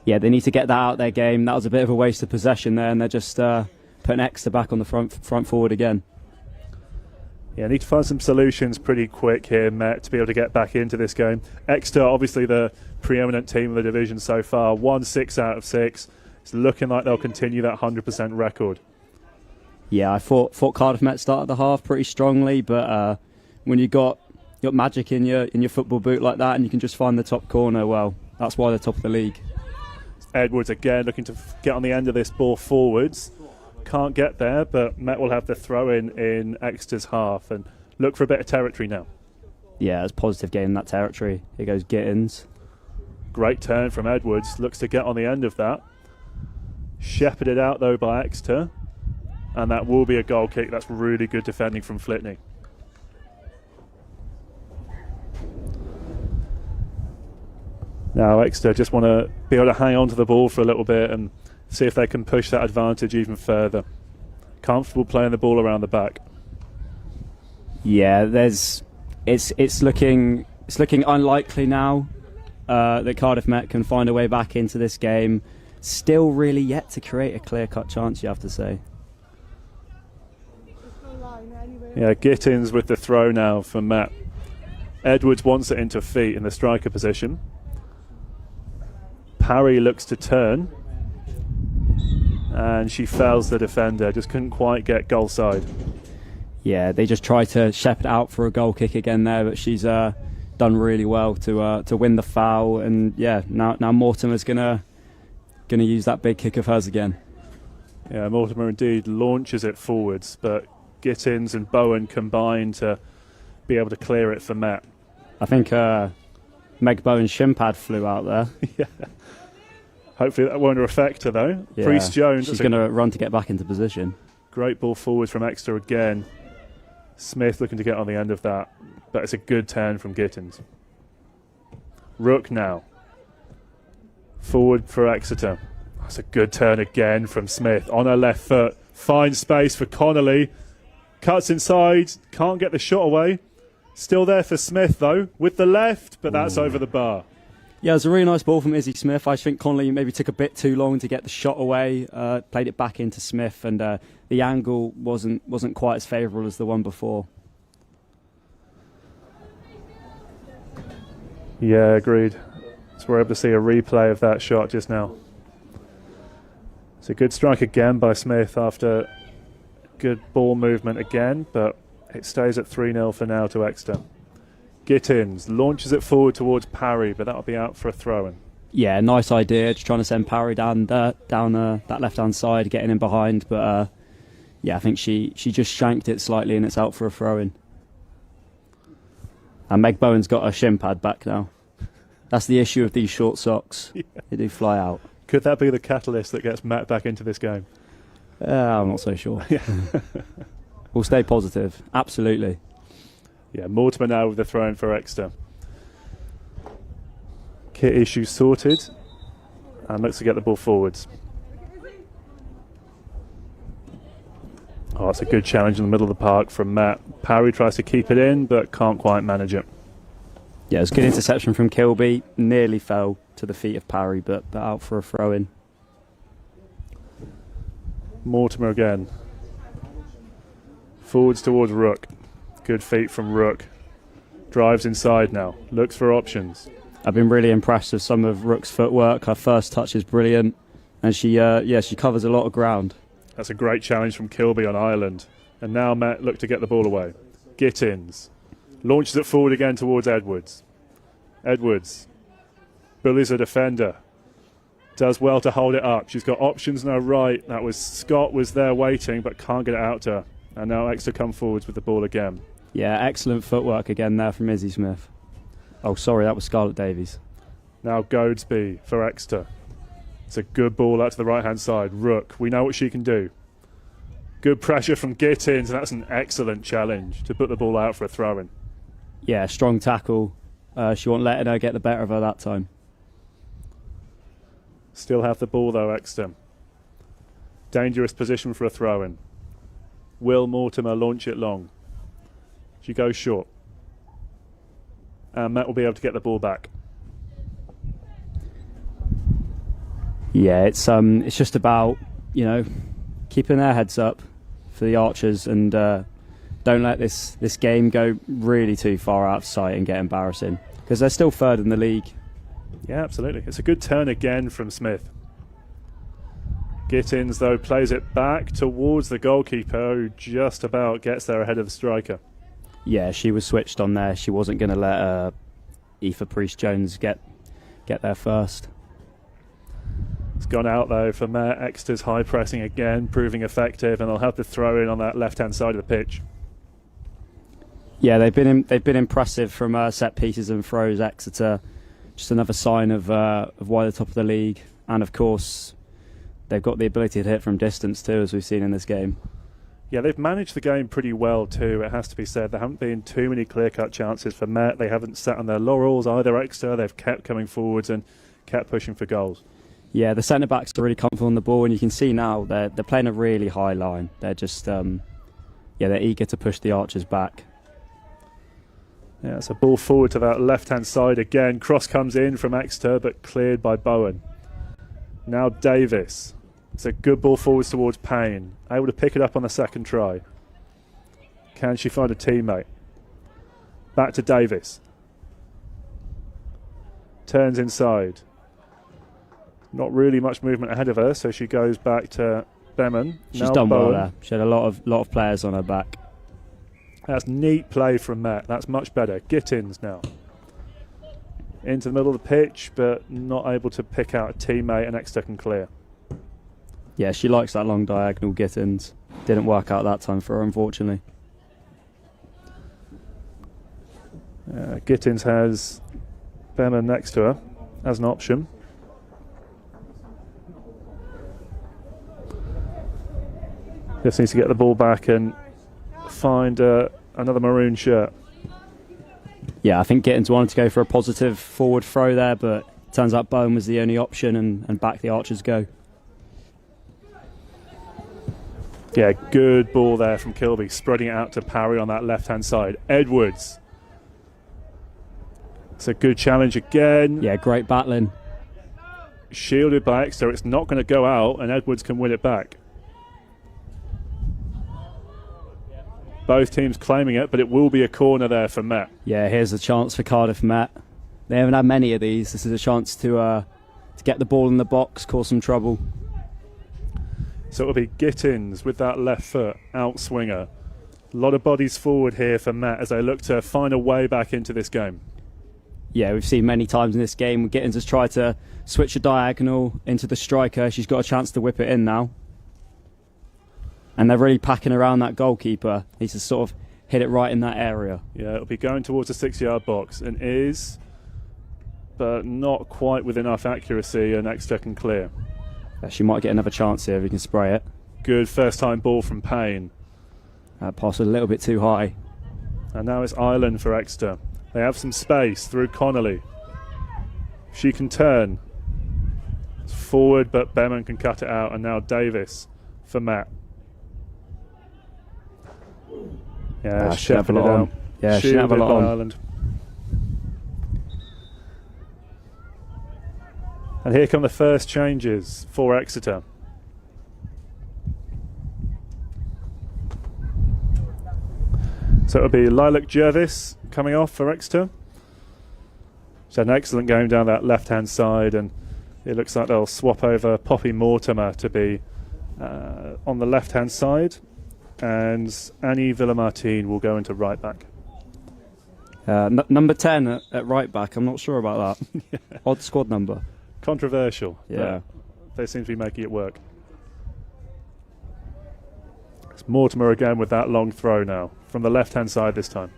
Yeah, they need to get that out of their game. That was a bit of a waste of possession there, and they're just putting Exeter back on the front forward again. Yeah, need to find some solutions pretty quick here, Met, to be able to get back into this game. Exeter, obviously the preeminent team of the division so far, won 6 out of 6. It's looking like they'll continue that 100% record. Yeah, I thought Cardiff Met started the half pretty strongly, but when you got magic in your football boot like that and you can just find the top corner, well, that's why they're top of the league. Edwards again looking to get on the end of this ball forwards. Can't get there, but Met will have the throw in Exeter's half and look for a bit of territory now. Yeah, it's positive gain in that territory. Here goes Gittins. Great turn from Edwards, looks to get on the end of that. Shepherded out though by Exeter, and that will be a goal kick. That's really good defending from Flitney. Now Exeter just want to be able to hang on to the ball for a little bit and see if they can push that advantage even further. Comfortable playing the ball around the back. Yeah, it's looking unlikely now that Cardiff Met can find a way back into this game. Still really yet to create a clear-cut chance, you have to say. Yeah, Gittins with the throw now for Met. Edwards wants it into feet in the striker position. Parry looks to turn, and she fells the defender. Just couldn't quite get goal side. Yeah, they just try to shepherd out for a goal kick again there, but she's done really well to win the foul. And yeah, now Mortimer's gonna use that big kick of hers again. Yeah, Mortimer indeed launches it forwards, but Gittins and Bowen combine to be able to clear it for Met. I think Meg Bowen's shin pad flew out there. Yeah. Hopefully that won't affect her though. Yeah. Priest Jones. She's going to run to get back into position. Great ball forwards from Exeter again. Smith looking to get on the end of that, but it's a good turn from Gittins. Rook now. Forward for Exeter. That's a good turn again from Smith. On her left foot. Finds space for Connolly. Cuts inside. Can't get the shot away. Still there for Smith though, with the left, but that's over the bar. Yeah, it was a really nice ball from Izzy Smith. I think Connolly maybe took a bit too long to get the shot away. Played it back into Smith, and the angle wasn't quite as favourable as the one before. Yeah, agreed. So we're able to see a replay of that shot just now. It's a good strike again by Smith after good ball movement again, but it stays at 3-0 for now to Exeter. Gittins launches it forward towards Parry, but that'll be out for a throw-in. Yeah, nice idea. Just trying to send Parry down that left-hand side, getting in behind. But yeah, I think she just shanked it slightly, and it's out for a throw-in. And Meg Bowen's got her shin pad back now. That's the issue of these short socks. Yeah. They do fly out. Could that be the catalyst that gets Matt back into this game? I'm not so sure. We'll stay positive. Absolutely. Yeah, Mortimer now with the throw-in for Exeter. Kit issue sorted, and looks to get the ball forwards. Oh, it's a good challenge in the middle of the park from Matt. Parry tries to keep it in, but can't quite manage it. Yeah, it's a good interception from Kilby. Nearly fell to the feet of Parry, but out for a throw-in. Mortimer again. Forwards towards Rook. Good feet from Rook. Drives inside now. Looks for options. I've been really impressed with some of Rook's footwork. Her first touch is brilliant, and she covers a lot of ground. That's a great challenge from Kilby on Ireland. And now Matt look to get the ball away. Gittins. Launches it forward again towards Edwards. Edwards. Bullies a defender. Does well to hold it up. She's got options now right. That was Scott was there waiting, but can't get it out to her. And now Exeter come forwards with the ball again. Yeah, excellent footwork again there from Izzy Smith. Oh, sorry, that was Scarlett Davies. Now Goadsby for Exeter. It's a good ball out to the right-hand side. Rook, we know what she can do. Good pressure from Gittins, and that's an excellent challenge to put the ball out for a throw-in. Yeah, strong tackle. She wasn't letting her get the better of her that time. Still have the ball though, Exeter. Dangerous position for a throw-in. Will Mortimer launch it long? She goes short. And Matt will be able to get the ball back. Yeah, it's just about, keeping their heads up for the Archers and don't let this game go really too far out of sight and get embarrassing, because they're still third in the league. Yeah, absolutely. It's a good turn again from Smith. Gittins, though, plays it back towards the goalkeeper, who just about gets there ahead of the striker. Yeah, she was switched on there. She wasn't going to let Aoife Priest-Jones get there first. It's gone out, though, for Met. Exeter's high pressing again, proving effective, and they'll have to throw in on that left-hand side of the pitch. Yeah, they've been impressive from set pieces and throws, Exeter. Just another sign of why they're top of the league. And, of course, they've got the ability to hit from distance too, as we've seen in this game. Yeah, they've managed the game pretty well too, it has to be said. There haven't been too many clear-cut chances for Met. They haven't sat on their laurels either, Exeter. They've kept coming forwards and kept pushing for goals. Yeah, the centre-backs are really comfortable on the ball, and you can see now they're playing a really high line. They're just, they're eager to push the Archers back. Yeah, it's a ball forward to that left-hand side again. Cross comes in from Exeter, but cleared by Bowen. Now Davis. It's a good ball forwards towards Payne. Able to pick it up on the second try. Can she find a teammate? Back to Davis. Turns inside. Not really much movement ahead of her, so she goes back to Beman. She's now done Bowen. well there. She had a lot of players on her back. That's neat play from Met. That's much better. Gittins now. Into the middle of the pitch, but not able to pick out a teammate, and Exeter can clear. Yeah, she likes that long diagonal, Gittins. Didn't work out that time for her, unfortunately. Gittins has Beman next to her as an option. Just needs to get the ball back and find another maroon shirt. Yeah, I think Gittins wanted to go for a positive forward throw there, but turns out Bowen was the only option, and back the Archers go. Yeah, good ball there from Kilby, spreading it out to Parry on that left-hand side. Edwards. It's a good challenge again. Yeah, great battling. Shielded by Exeter. It's not going to go out, and Edwards can win it back. Both teams claiming it, but it will be a corner there for Met. Yeah, here's a chance for Cardiff Met. They haven't had many of these. This is a chance to get the ball in the box, cause some trouble. So it'll be Gittins with that left foot, outswinger. A lot of bodies forward here for Met as they look to find a way back into this game. Yeah, we've seen many times in this game Gittins has tried to switch a diagonal into the striker. She's got a chance to whip it in now. And they're really packing around that goalkeeper. Needs to sort of hit it right in that area. Yeah, it'll be going towards the 6-yard box and is, but not quite with enough accuracy, and Exeter can clear. She might get another chance here if he can spray it. Good first-time ball from Payne. That pass was a little bit too high. And now it's Ireland for Exeter. They have some space through Connolly. She can turn. It's forward, but Beman can cut it out, and now Davis for Matt. Yeah, shepherded it out. Yeah, she have a lot on. Ireland. And here come the first changes for Exeter. So it'll be Lilac Jervis coming off for Exeter. She's had an excellent game down that left-hand side, and it looks like they'll swap over Poppy Mortimer to be on the left-hand side, and Annie Villamartine will go into right back. Number 10 at right back, I'm not sure about that. Yeah. Odd squad number. Controversial. Yeah. They seem to be making it work. It's Mortimer again with that long throw now, from the left-hand side this time.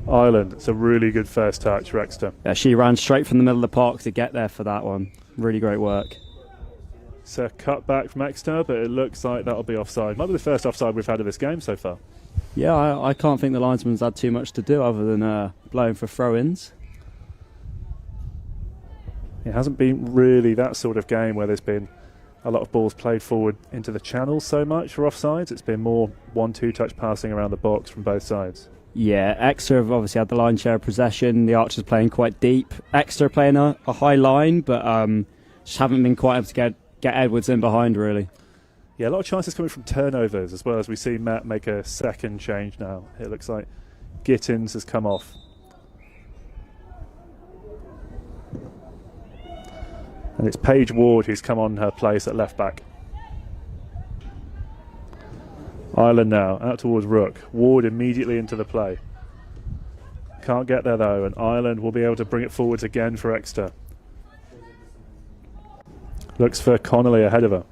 Ireland, it's a really good first touch for Exeter. Yeah, she ran straight from the middle of the park to get there for that one. Really great work. It's a cut back from Exeter, but it looks like that'll be offside. Might be the first offside we've had of this game so far. Yeah, I can't think the linesman's had too much to do other than blowing for throw-ins. It hasn't been really that sort of game where there's been a lot of balls played forward into the channel so much for offsides. It's been more 1-2 touch passing around the box from both sides. Yeah, Exeter have obviously had the line share of possession. The Archers playing quite deep. Exeter playing a high line, but just haven't been quite able to get Edwards in behind, really. Yeah, a lot of chances coming from turnovers as well, as we see Matt make a second change now. It looks like Gittins has come off. And it's Paige Ward who's come on her place at left back. Ireland now, out towards Rook. Ward immediately into the play. Can't get there though, and Ireland will be able to bring it forwards again for Exeter. Looks for Connolly ahead of her.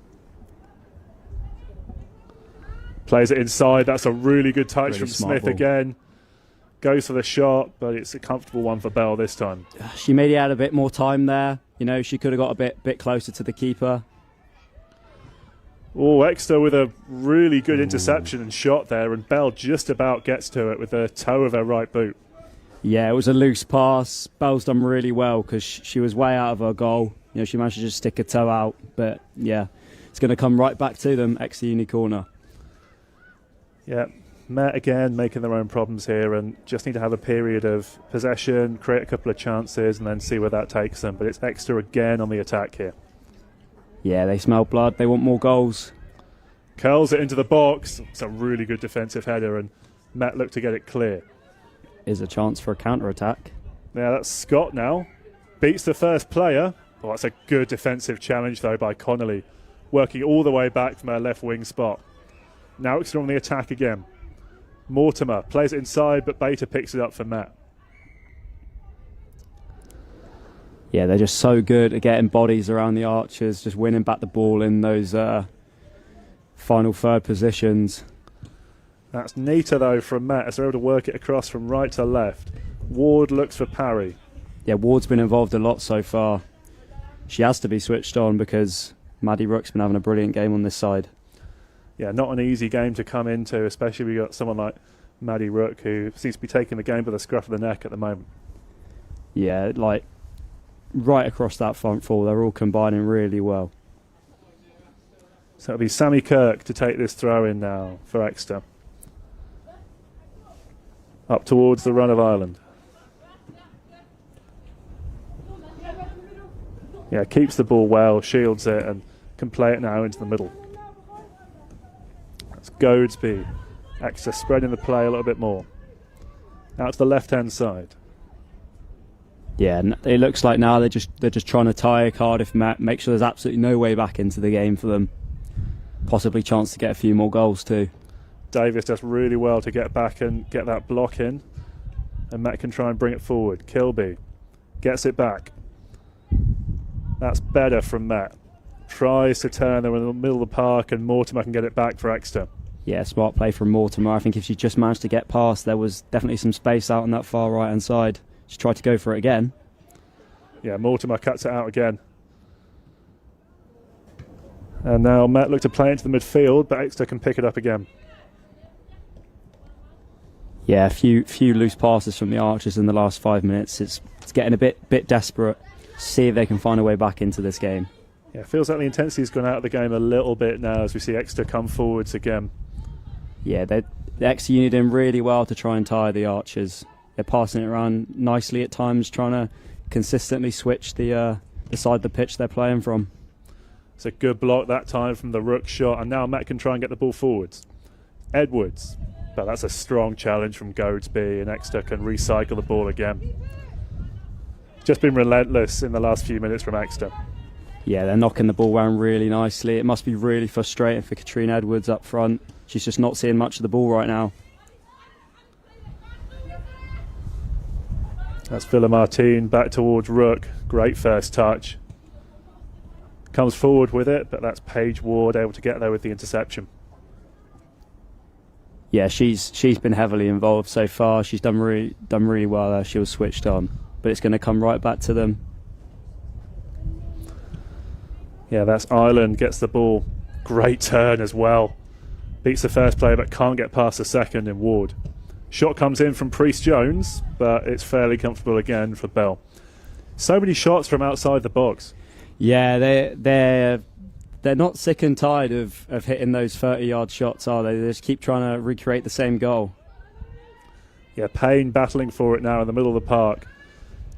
Plays it inside, that's a really good touch Really from smart Smith ball. again. Goes for the shot, but it's a comfortable one for Bell this time. She maybe had a bit more time there. You know, she could have got a bit closer to the keeper. Oh, Exeter with a really good interception and shot there, and Bell just about gets to it with the toe of her right boot. Yeah, it was a loose pass. Bell's done really well because she was way out of her goal. You know, she managed to just stick her toe out. But yeah, it's going to come right back to them, Exeter Uni corner. Yeah, Met again making their own problems here, and just need to have a period of possession, create a couple of chances, and then see where that takes them. But it's Exeter again on the attack here. Yeah, they smell blood. They want more goals. Curls it into the box. It's a really good defensive header, and Met looked to get it clear. Is a chance for a counter-attack. Now that's Scott now. Beats the first player. Oh, that's a good defensive challenge, though, by Connolly. Working all the way back from her left wing spot. Now Exeter on the attack again. Mortimer plays it inside, but Beta picks it up for Matt. Yeah, they're just so good at getting bodies around the archers, just winning back the ball in those final third positions. That's neater, though, from Matt, as they're able to work it across from right to left. Ward looks for parry. Yeah, Ward's been involved a lot so far. She has to be switched on because Maddie Rook's been having a brilliant game on this side. Yeah, not an easy game to come into, especially we got someone like Maddie Rook, who seems to be taking the game by the scruff of the neck at the moment. Yeah, like right across that front four, they're all combining really well. So it'll be Sammy Kirk to take this throw in now for Exeter. Up towards the run of Ireland. Yeah, keeps the ball well, shields it, and can play it now into the middle. That's Goadsby. Exeter spreading the play a little bit more. Out to the left-hand side. Yeah, it looks like now they're just trying to tire Cardiff, make sure there's absolutely no way back into the game for them. Possibly chance to get a few more goals too. Davis does really well to get back and get that block in, and Matt can try and bring it forward. Kilby gets it back. That's better from Matt. Tries to turn them in the middle of the park, and Mortimer can get it back for Exeter. Yeah, smart play from Mortimer. I think if she just managed to get past, there was definitely some space out on that far right hand side. She tried to go for it again. Yeah, Mortimer cuts it out again. And now Matt looked to play into the midfield, but Exeter can pick it up again. Yeah, a few loose passes from the Archers in the last 5 minutes. It's getting a bit desperate. See if they can find a way back into this game. Yeah, feels like the intensity's gone out of the game a little bit now as we see Exeter come forwards again. Yeah, the Exeter Uni doing really well to try and tire the Archers. They're passing it around nicely at times, trying to consistently switch the side of the pitch they're playing from. It's a good block that time from the Rook shot, and now Matt can try and get the ball forwards. Edwards, but that's a strong challenge from Goadsby, and Exeter can recycle the ball again. Just been relentless in the last few minutes from Exeter. Yeah, they're knocking the ball around really nicely. It must be really frustrating for Katrine Edwards up front. She's just not seeing much of the ball right now. That's Villa Martin back towards Rook. Great first touch. Comes forward with it, but that's Paige Ward able to get there with the interception. Yeah, she's been heavily involved so far. She's done really well there. She was switched on, but it's going to come right back to them. Yeah, that's Ireland gets the ball. Great turn as well. Beats the first player, but can't get past the second in Ward. Shot comes in from Priest Jones, but it's fairly comfortable again for Bell. So many shots from outside the box. Yeah, they're not sick and tired of hitting those 30-yard shots, are they? They just keep trying to recreate the same goal. Yeah, Payne battling for it now in the middle of the park.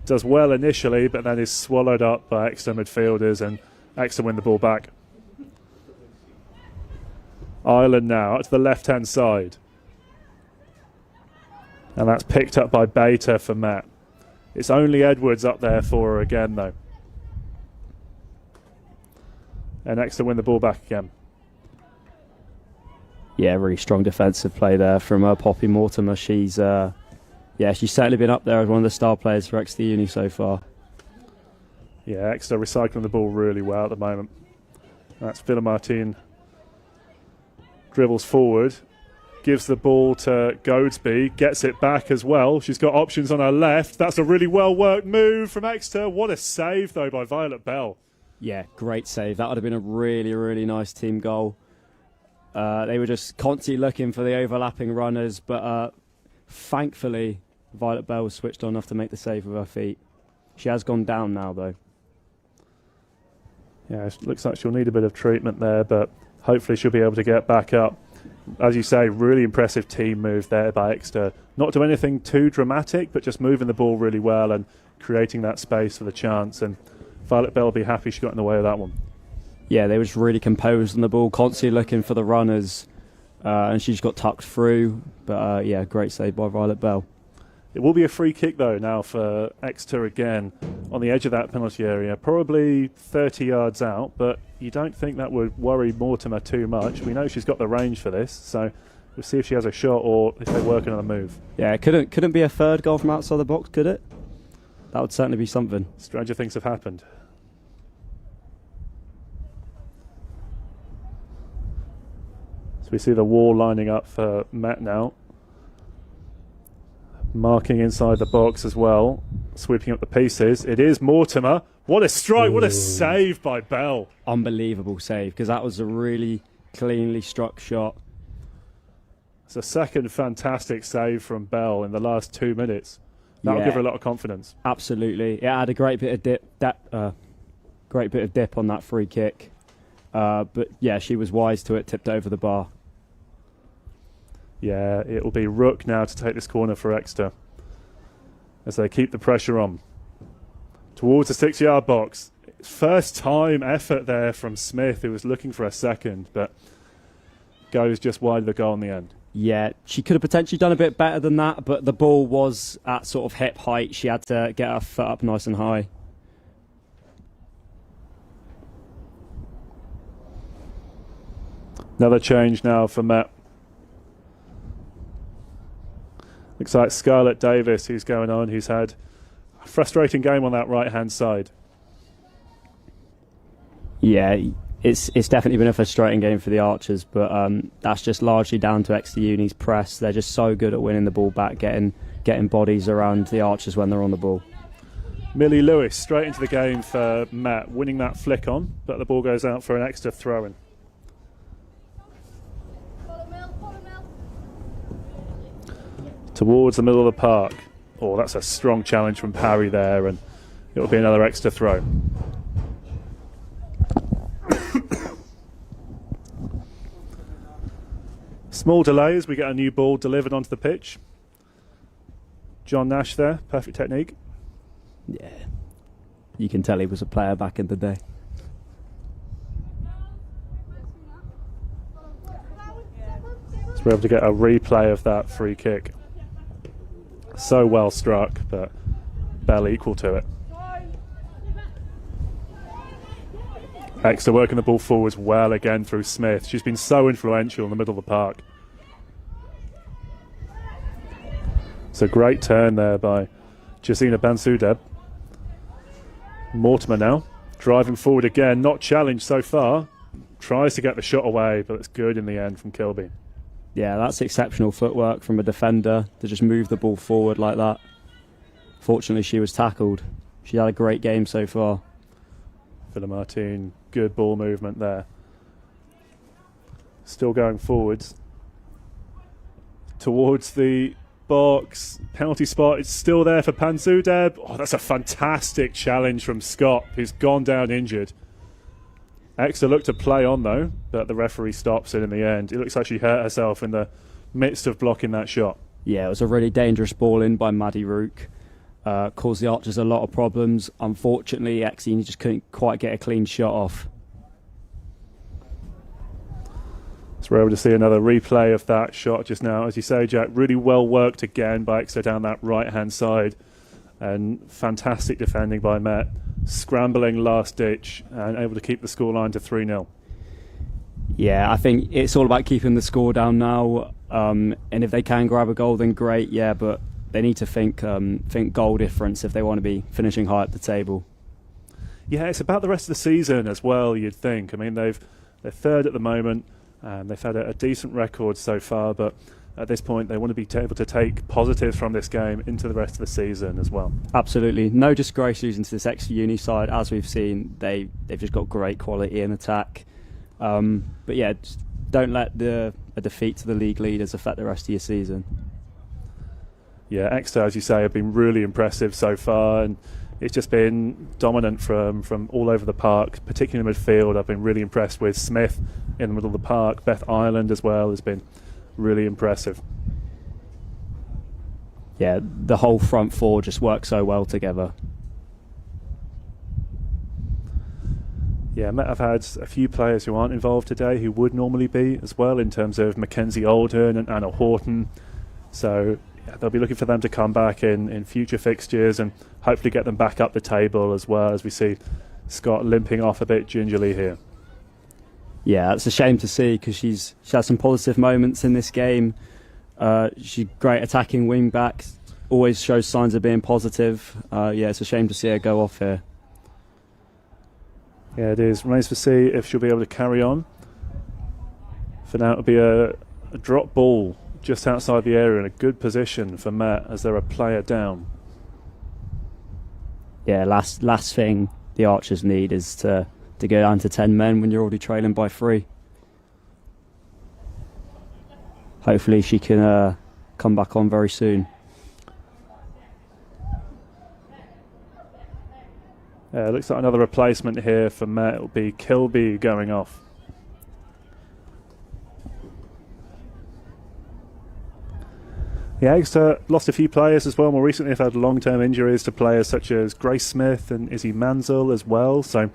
Does well initially, but then is swallowed up by Exeter midfielders, and Exeter win the ball back. Ireland now out to the left-hand side. And that's picked up by Beta for Matt. It's only Edwards up there for her again, though. And Exeter win the ball back again. Yeah, really strong defensive play there from Poppy Mortimer. She's certainly been up there as one of the star players for Exeter Uni so far. Yeah, Exeter recycling the ball really well at the moment. That's Villa Martin. Dribbles forward. Gives the ball to Goadsby. Gets it back as well. She's got options on her left. That's a really well-worked move from Exeter. What a save, though, by Violet Bell. Yeah, great save. That would have been a really, really nice team goal. They were just constantly looking for the overlapping runners, but thankfully Violet Bell was switched on enough to make the save with her feet. She has gone down now, though. Yeah, it looks like she'll need a bit of treatment there, but hopefully she'll be able to get back up. As you say, really impressive team move there by Exeter. Not do anything too dramatic, but just moving the ball really well and creating that space for the chance. And Violet Bell will be happy she got in the way of that one. Yeah, they were just really composed on the ball, constantly looking for the runners, and she just got tucked through. But yeah, great save by Violet Bell. It will be a free kick, though, now for Exeter again on the edge of that penalty area. Probably 30 yards out, but you don't think that would worry Mortimer too much. We know she's got the range for this, so we'll see if she has a shot or if they're working on a move. Yeah, it couldn't be a third goal from outside the box, could it? That would certainly be something. Stranger things have happened. So we see the wall lining up for Matt now. Marking inside the box as well, sweeping up the pieces. It is Mortimer. What a strike, what a save by Bell. Unbelievable save, because that was a really cleanly struck shot. It's a second fantastic save from Bell in the last 2 minutes. That'll give her a lot of confidence. Absolutely. It had a great bit of dip on that free kick. But yeah, she was wise to it, tipped over the bar. Yeah, it will be Rook now to take this corner for Exeter as they keep the pressure on. Towards the 6-yard box. First time effort there from Smith, who was looking for a second, but goes just wide of the goal in the end. Yeah, she could have potentially done a bit better than that, but the ball was at sort of hip height. She had to get her foot up nice and high. Another change now for Matt. Looks like Scarlett Davis who's going on, who's had a frustrating game on that right-hand side. Yeah, it's definitely been a frustrating game for the Archers, but that's just largely down to Exeter Uni's press. They're just so good at winning the ball back, getting bodies around the Archers when they're on the ball. Millie Lewis straight into the game for Matt, winning that flick on, but the ball goes out for an Exeter throw-in. Towards the middle of the park. Oh, that's a strong challenge from Parry there, and it will be another Exeter throw. Small delay as we get a new ball delivered onto the pitch. John Nash there, perfect technique. Yeah, you can tell he was a player back in the day. So we're able to get a replay of that free kick. So well struck, but Bell equal to it. Exeter working the ball forwards well again through Smith. She's been so influential in the middle of the park. It's a great turn there by Jasina Bansudeb. Mortimer now, driving forward again, not challenged so far. Tries to get the shot away, but it's good in the end from Kilby. Yeah, that's exceptional footwork from a defender to just move the ball forward like that. Fortunately, she was tackled. She had a great game so far. Villa Martin, good ball movement there. Still going forwards. Towards the box. Penalty spot is still there for Panzudeb. Oh, that's a fantastic challenge from Scott, who's gone down injured. Exeter looked to play on though, but the referee stops it in the end. It looks like she hurt herself in the midst of blocking that shot. Yeah, it was a really dangerous ball in by Maddie Rook. Caused the Archers a lot of problems. Unfortunately, Exeter just couldn't quite get a clean shot off. So we're able to see another replay of that shot just now. As you say, Jack, really well worked again by Exeter down that right-hand side. And fantastic defending by Met. Scrambling last ditch and able to keep the scoreline to 3-0. Yeah, I think it's all about keeping the score down now. And if they can grab a goal, then great, yeah, but they need to think goal difference if they want to be finishing high up the table. Yeah, it's about the rest of the season as well, you'd think. I mean, they're third at the moment. They've had a decent record so far, but at this point they want to be able to take positives from this game into the rest of the season as well. Absolutely. No disgrace losing to this Exeter Uni side. As we've seen, they've just got great quality in attack. But yeah, just don't let a defeat to the league leaders affect the rest of your season. Yeah, Exeter, as you say, have been really impressive so far, and it's just been dominant from all over the park, particularly in midfield. I've been really impressed with Smith in the middle of the park. Beth Ireland as well has been really impressive. Yeah, the whole front four just works so well together. Yeah, Met have had a few players who aren't involved today who would normally be as well, in terms of Mackenzie Oldham and Anna Horton. So yeah, they'll be looking for them to come back in future fixtures and hopefully get them back up the table as well, as we see Scott limping off a bit gingerly here. Yeah, it's a shame to see because she had some positive moments in this game. She's great attacking wing back, always shows signs of being positive. Yeah, it's a shame to see her go off here. Yeah, it is. Remains to see if she'll be able to carry on. For now, it'll be a drop ball just outside the area in a good position for Matt as they're a player down. Yeah, last thing the Archers need is to go down to 10 men when you're already trailing by 3. Hopefully she can come back on very soon. Looks like another replacement here for Met. It'll be Kilby going off. Yeah, Exeter lost a few players as well. More recently, they've had long-term injuries to players such as Grace Smith and Izzy Mansell as well. So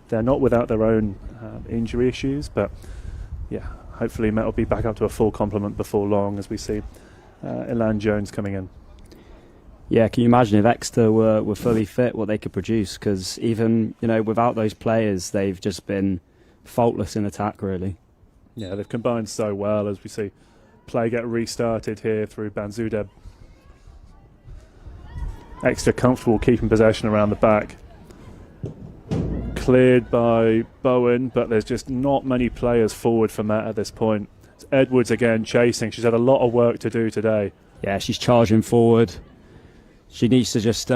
they're not without their own injury issues. But yeah, hopefully Met will be back up to a full complement before long, as we see Elan Jones coming in. Yeah, can you imagine if Exeter were fully fit, what they could produce? Because even without those players, they've just been faultless in attack, really. Yeah, they've combined so well, as we see play get restarted here through Banzudeb. Exeter comfortable keeping possession around the back. Cleared by Bowen, but there's just not many players forward for Matt at this point. It's Edwards again chasing. She's had a lot of work to do today. Yeah, she's charging forward. She needs to just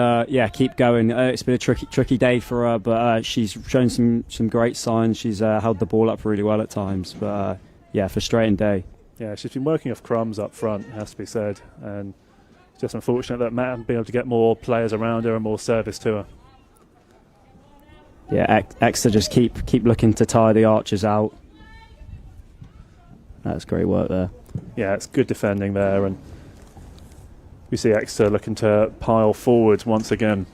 keep going. It's been a tricky day for her, but she's shown some great signs. She's held the ball up really well at times, but frustrating day. Yeah, she's been working off crumbs up front, it has to be said, and it's just unfortunate that Matt hasn't been able to get more players around her and more service to her. Yeah, Exeter just keep looking to tire the Archers out. That's great work there. Yeah, it's good defending there, and we see Exeter looking to pile forwards once again.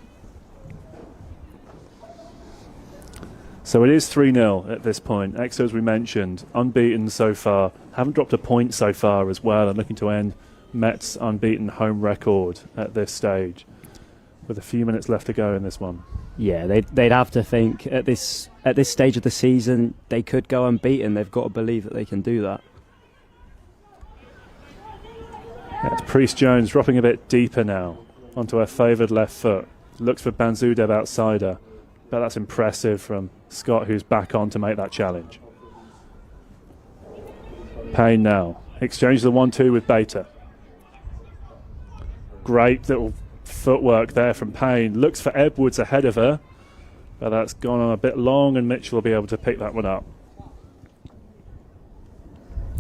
So it is 3-0 at this point. Exeter, as we mentioned, unbeaten so far. Haven't dropped a point so far as well, and looking to end Met's unbeaten home record at this stage, with a few minutes left to go in this one. Yeah, they'd have to think at this stage of the season they could go unbeaten. They've got to believe that they can do that. It's Priest Jones dropping a bit deeper now onto her favoured left foot. Looks for Banzudeb outside her, but that's impressive from Scott, who's back on to make that challenge. Payne now exchanges the 1-2 with Beta. Great little footwork there from Payne. Looks for Edwards ahead of her, but that's gone on a bit long, and Mitchell will be able to pick that one up.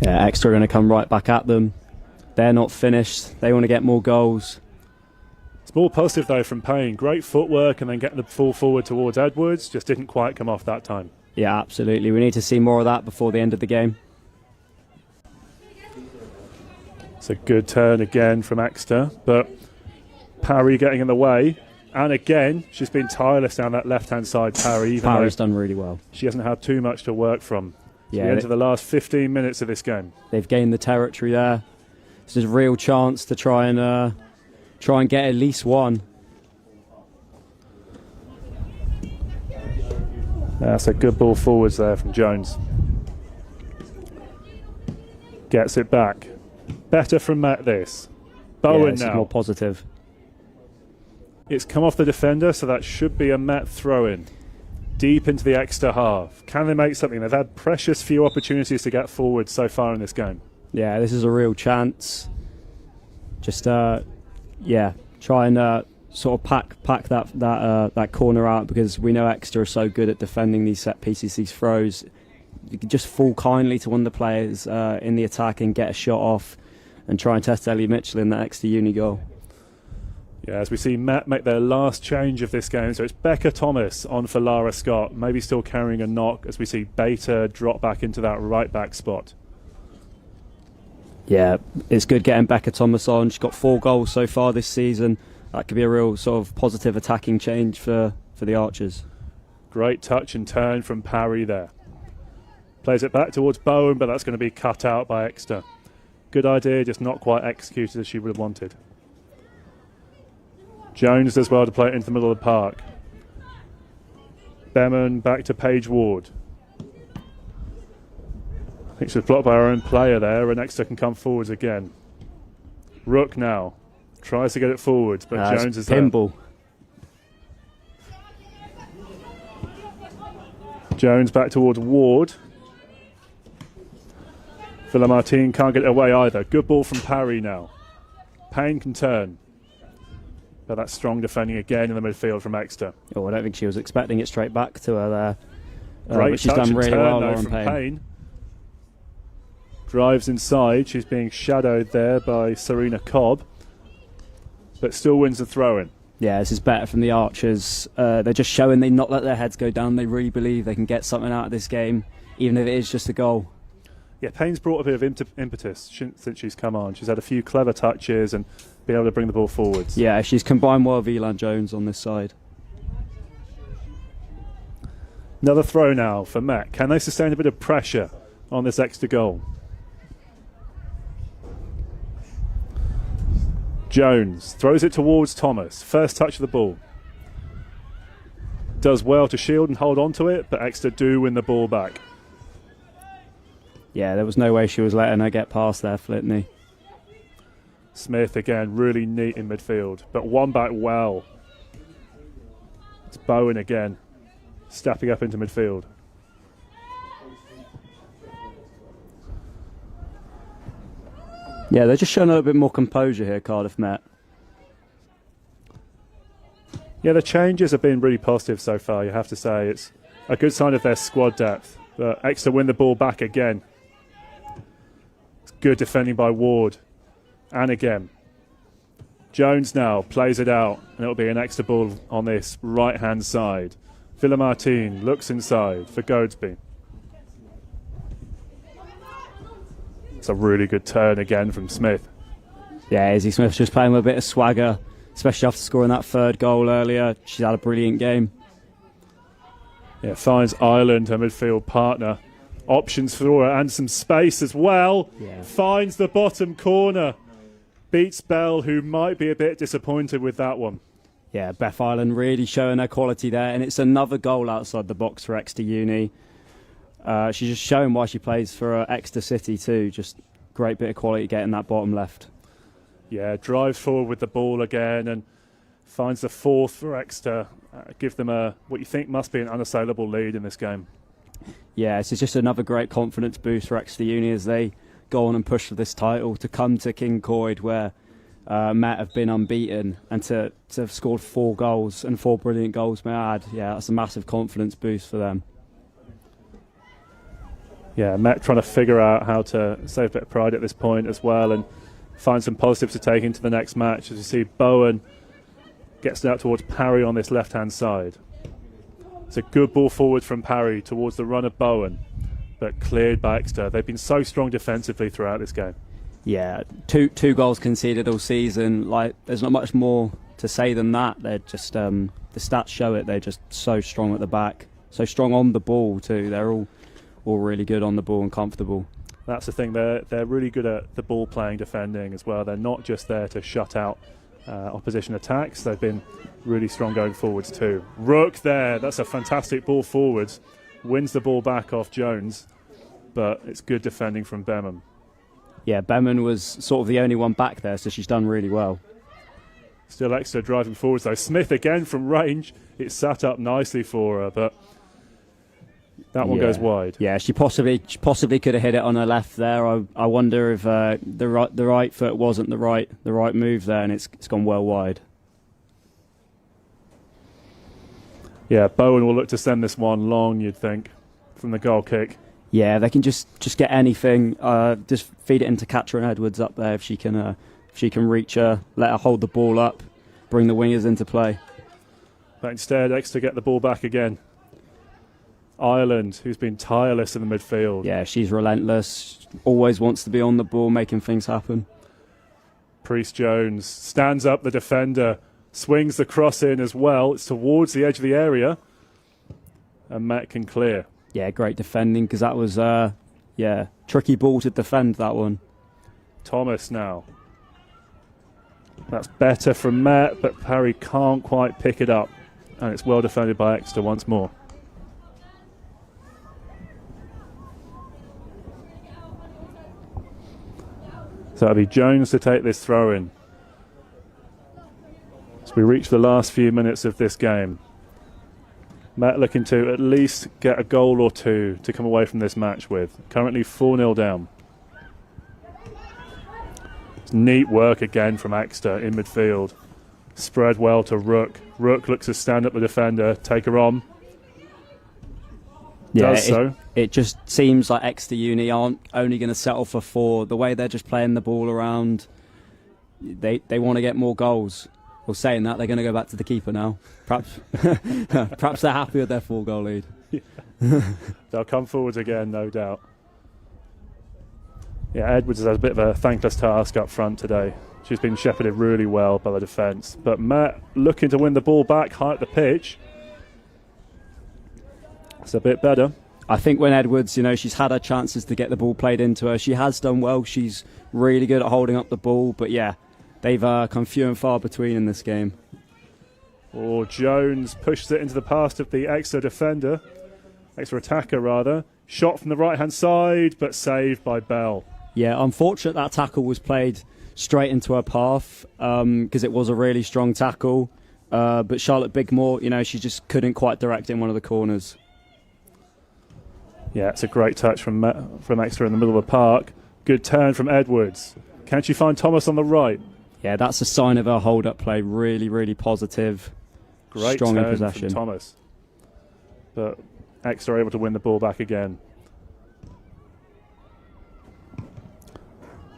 Yeah, Exeter are going to come right back at them. They're not finished. They want to get more goals. It's more positive though from Payne. Great footwork and then getting the ball forward towards Edwards. Just didn't quite come off that time. Yeah, absolutely. We need to see more of that before the end of the game. It's a good turn again from Exeter, but Parry getting in the way. And again, she's been tireless down that left-hand side, Parry. Parry's done really well. She hasn't had too much to work from. Yeah, into the last 15 minutes of this game. They've gained the territory there. This is a real chance to try and get at least one. That's a good ball forwards there from Jones. Gets it back. Better from Matt this. Bowen this now. is more positive. It's come off the defender, so that should be a Matt throw-in. Deep into the Exeter half. Can they make something? They've had precious few opportunities to get forward so far in this game. Yeah, this is a real chance. Just, try and sort of pack that corner out, because we know Exeter are so good at defending these set pieces, these throws. You could just fall kindly to one of the players in the attack and get a shot off and try and test Ellie Mitchell in that Exeter uni goal. Yeah, as we see Matt make their last change of this game, so it's Becca Thomas on for Lara Scott, maybe still carrying a knock, as we see Beta drop back into that right back spot. Yeah, it's good getting Becca Thomas on. She's got 4 goals so far this season. That could be a real sort of positive attacking change for the Archers. Great touch and turn from Parry there. Plays it back towards Bowen, but that's going to be cut out by Exeter. Good idea, just not quite executed as she would have wanted. Jones does well to play it into the middle of the park. Beman back to Paige Ward. I think she was blocked by her own player there, and Exeter can come forwards again. Rook now tries to get it forwards, but Jones is there. Pinball. Jones back towards Ward. Villamartine can't get it away either. Good ball from Parry now. Payne can turn. But that's strong defending again in the midfield from Exeter. Oh, I don't think she was expecting it straight back to her there. Great but she's touch done really and turn well, though Lauren from Payne. Payne. Drives inside. She's being shadowed there by Serena Cobb. But still wins the throw-in. Yeah, this is better from the Archers. They're just showing they not let their heads go down. They really believe they can get something out of this game, even if it is just a goal. Yeah, Payne's brought a bit of impetus since she's come on. She's had a few clever touches and been able to bring the ball forwards. Yeah, she's combined well with Elan Jones on this side. Another throw now for Matt. Can they sustain a bit of pressure on this Exeter goal? Jones throws it towards Thomas. First touch of the ball. Does well to shield and hold on to it, but Exeter do win the ball back. Yeah, there was no way she was letting her get past there, Flitney. Smith again, really neat in midfield, but one back well. It's Bowen again, stepping up into midfield. Yeah, they're just showing a little bit more composure here, Cardiff Met. Yeah, the changes have been really positive so far, you have to say. It's a good sign of their squad depth. But Exeter win the ball back again. It's good defending by Ward. And again. Jones now plays it out, and it'll be an Exeter ball on this right-hand side. Villamartine looks inside for Goadsby. It's a really good turn again from Smith. Yeah, Izzy Smith's just playing with a bit of swagger, especially after scoring that 3rd goal earlier. She's had a brilliant game. Yeah, finds Ireland, her midfield partner. Options for her and some space as well. Yeah. Finds the bottom corner. Beats Bell, who might be a bit disappointed with that one. Yeah, Beth Ireland really showing her quality there, and it's another goal outside the box for Exeter Uni. She's just showing why she plays for Exeter City too. Just great bit of quality getting that bottom left. Yeah, drives forward with the ball again and finds the 4th for Exeter. Give them what you think must be an unassailable lead in this game. Yeah, this is just another great confidence boost for Exeter Uni as they go on and push for this title, to come to King Coyd where Met have been unbeaten, and to have scored 4 goals and 4 brilliant goals, may I add. Yeah, that's a massive confidence boost for them. Yeah, Met trying to figure out how to save a bit of pride at this point as well and find some positives to take into the next match. As you see, Bowen gets it out towards Parry on this left-hand side. It's a good ball forward from Parry towards the run of Bowen, but cleared by Exeter. They've been so strong defensively throughout this game. Yeah, two goals conceded all season. Like, there's not much more to say than that. They're just the stats show it. They're just so strong at the back, so strong on the ball too. They're all really good on the ball and comfortable. That's the thing, they're really good at the ball playing, defending as well. They're not just there to shut out opposition attacks. They've been really strong going forwards too. Rook there, that's a fantastic ball forwards. Wins the ball back off Jones, but it's good defending from Beman. Yeah, Beman was sort of the only one back there, so she's done really well. Still Exeter driving forwards though. Smith again from range. It sat up nicely for her, but that one goes wide. Yeah, she possibly could have hit it on her left there. I wonder if the right foot wasn't the right move there, and it's gone well wide. Yeah, Bowen will look to send this one long, you'd think, from the goal kick. Yeah, they can just get anything. Just feed it into Catherine Edwards up there if she can reach her, let her hold the ball up, bring the wingers into play. But instead, Exeter get the ball back again. Ireland, who's been tireless in the midfield. Yeah, she's relentless. Always wants to be on the ball, making things happen. Priest Jones stands up the defender, swings the cross in as well. It's towards the edge of the area, and Matt can clear. Yeah, great defending, because that was tricky ball to defend, that one. Thomas now. That's better from Matt, but Parry can't quite pick it up, and it's well defended by Exeter once more. So it'll be Jones to take this throw in. As we reach the last few minutes of this game, Matt looking to at least get a goal or two to come away from this match with. Currently 4-0 down. It's neat work again from Exeter in midfield. Spread well to Rook. Rook looks to stand up the defender, take her on. Yeah, Does so. It just seems like Exeter Uni aren't only going to settle for 4. The way they're just playing the ball around, they want to get more goals. Well, saying that, they're going to go back to the keeper now. Perhaps they're happy with their 4-goal lead. Yeah. They'll come forwards again, no doubt. Yeah, Edwards has a bit of a thankless task up front today. She's been shepherded really well by the defence. But Matt looking to win the ball back high at the pitch. It's a bit better. I think when Edwards, she's had her chances to get the ball played into her. She has done well. She's really good at holding up the ball. But yeah, they've come few and far between in this game. Jones pushes it into the path of the Exeter defender. Exeter attacker, rather. Shot from the right-hand side, but saved by Bell. Yeah, unfortunate that tackle was played straight into her path because it was a really strong tackle. But Charlotte Bigmore, she just couldn't quite direct it in one of the corners. Yeah, it's a great touch from Exeter in the middle of the park. Good turn from Edwards. Can she find Thomas on the right? Yeah, that's a sign of her hold-up play. Really, really positive. Great strong turn in possession. from Thomas. But Exeter are able to win the ball back again.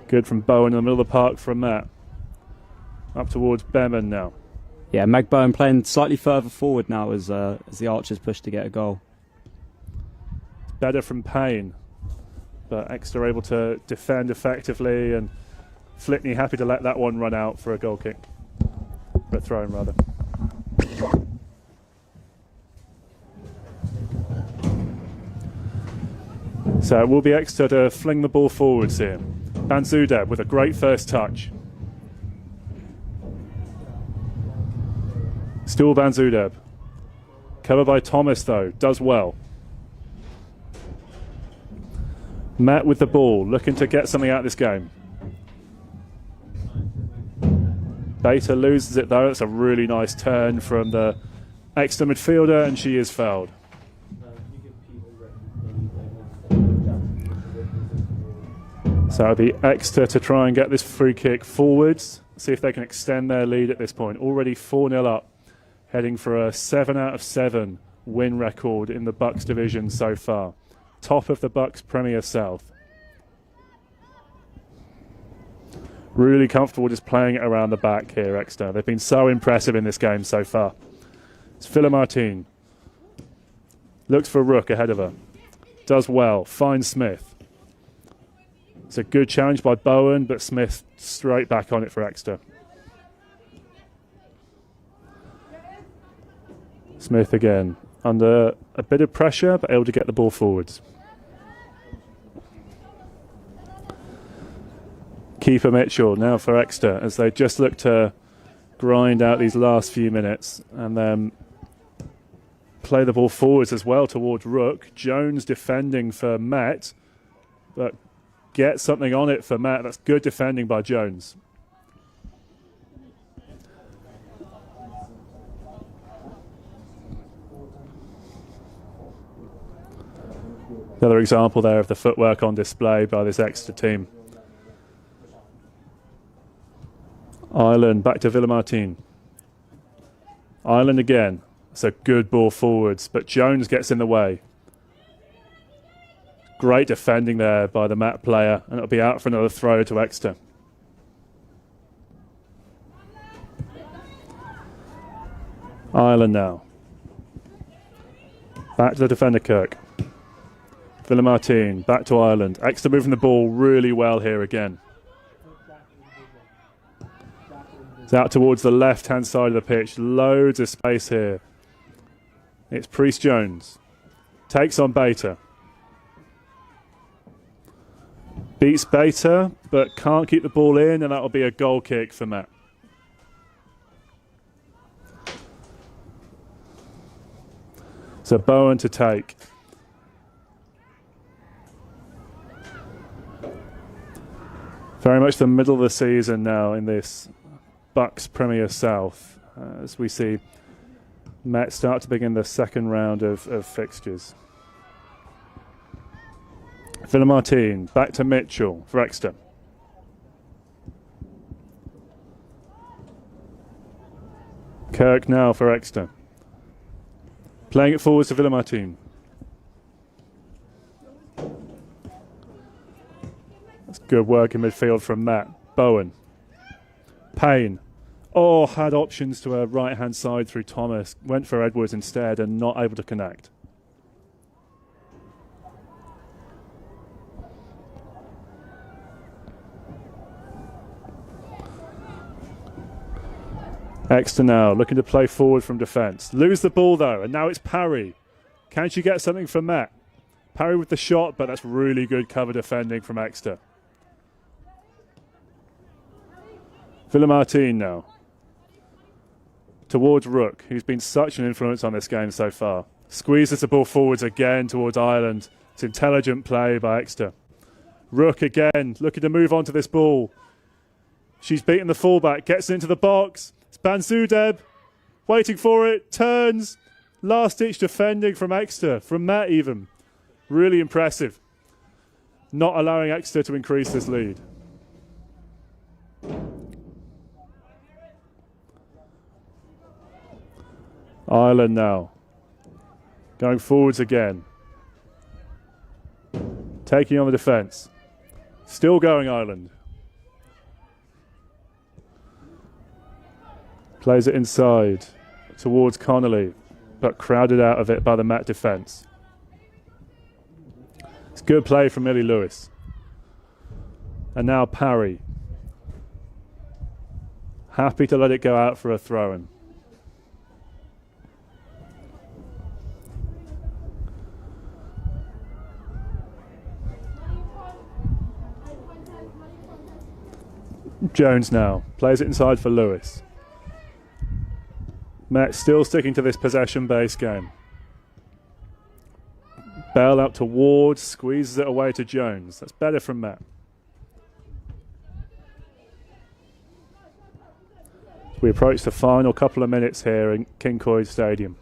Good from Bowen in the middle of the park from Matt. Up towards Beman now. Yeah, Meg Bowen playing slightly further forward now as the Archers push to get a goal. Better from Payne, but Exeter able to defend effectively, and Flickney happy to let that one run out for a goal kick, for a throw-in rather. So it will be Exeter to fling the ball forwards here. Banzudeb with a great first touch. Still Banzudeb. Covered by Thomas though, does well. Matt with the ball, looking to get something out of this game. Beta loses it though. It's a really nice turn from the Exeter midfielder, and she is fouled. So it'll be Exeter to try and get this free kick forwards, see if they can extend their lead at this point. Already 4-0 up, heading for a 7 out of 7 win record in the BUCS division so far. Top of the BUCS Premier South. Really comfortable just playing it around the back here, Exeter. They've been so impressive in this game so far. It's Phila Martin. Looks for Rook ahead of her. Does well. Finds Smith. It's a good challenge by Bowen, but Smith straight back on it for Exeter. Smith again. Under a bit of pressure, but able to get the ball forwards. Keeper Mitchell now for Exeter as they just look to grind out these last few minutes and then play the ball forwards as well towards Rook. Jones defending for Met, but get something on it for Met. That's good defending by Jones. Another example there of the footwork on display by this Exeter team. Ireland back to Villamartin. Ireland again. It's a good ball forwards, but Jones gets in the way. Great defending there by the Met player, and it'll be out for another throw to Exeter. Ireland now. Back to the defender Kirk. Villamartin, back to Ireland. Exeter moving the ball really well here again. It's out towards the left-hand side of the pitch. Loads of space here. It's Priest Jones. Takes on Bater. Beats Bater, but can't keep the ball in, and that'll be a goal kick for Matt. So Bowen to take. Very much the middle of the season now in this BUCS Premier South, as we see Met start to begin the second round of fixtures. Villamartin, back to Mitchell for Exeter. Kirk now for Exeter. Playing it forwards to Villamartin. That's good work in midfield from Matt. Bowen. Payne. Oh, had options to a right-hand side through Thomas. Went for Edwards instead and not able to connect. Exeter now looking to play forward from defence. Lose the ball though, and now it's Parry. Can she get something from Matt? Parry with the shot, but that's really good cover defending from Exeter. Villamartin now. Towards Rook, who's been such an influence on this game so far. Squeezes the ball forwards again towards Ireland. It's intelligent play by Exeter. Rook again, looking to move on to this ball. She's beaten the fullback, gets into the box. It's Banzudeb, waiting for it, turns. Last ditch defending from Exeter, from Matt even. Really impressive. Not allowing Exeter to increase this lead. Ireland now. Going forwards again. Taking on the defence. Still going Ireland. Plays it inside towards Connolly, but crowded out of it by the Met defence. It's good play from Millie Lewis. And now Parry. Happy to let it go out for a throw-in. Jones now plays it inside for Lewis. Met still sticking to this possession-based game. Bell out towards, squeezes it away to Jones. That's better from Met. We approach the final couple of minutes here in King Coyd Stadium.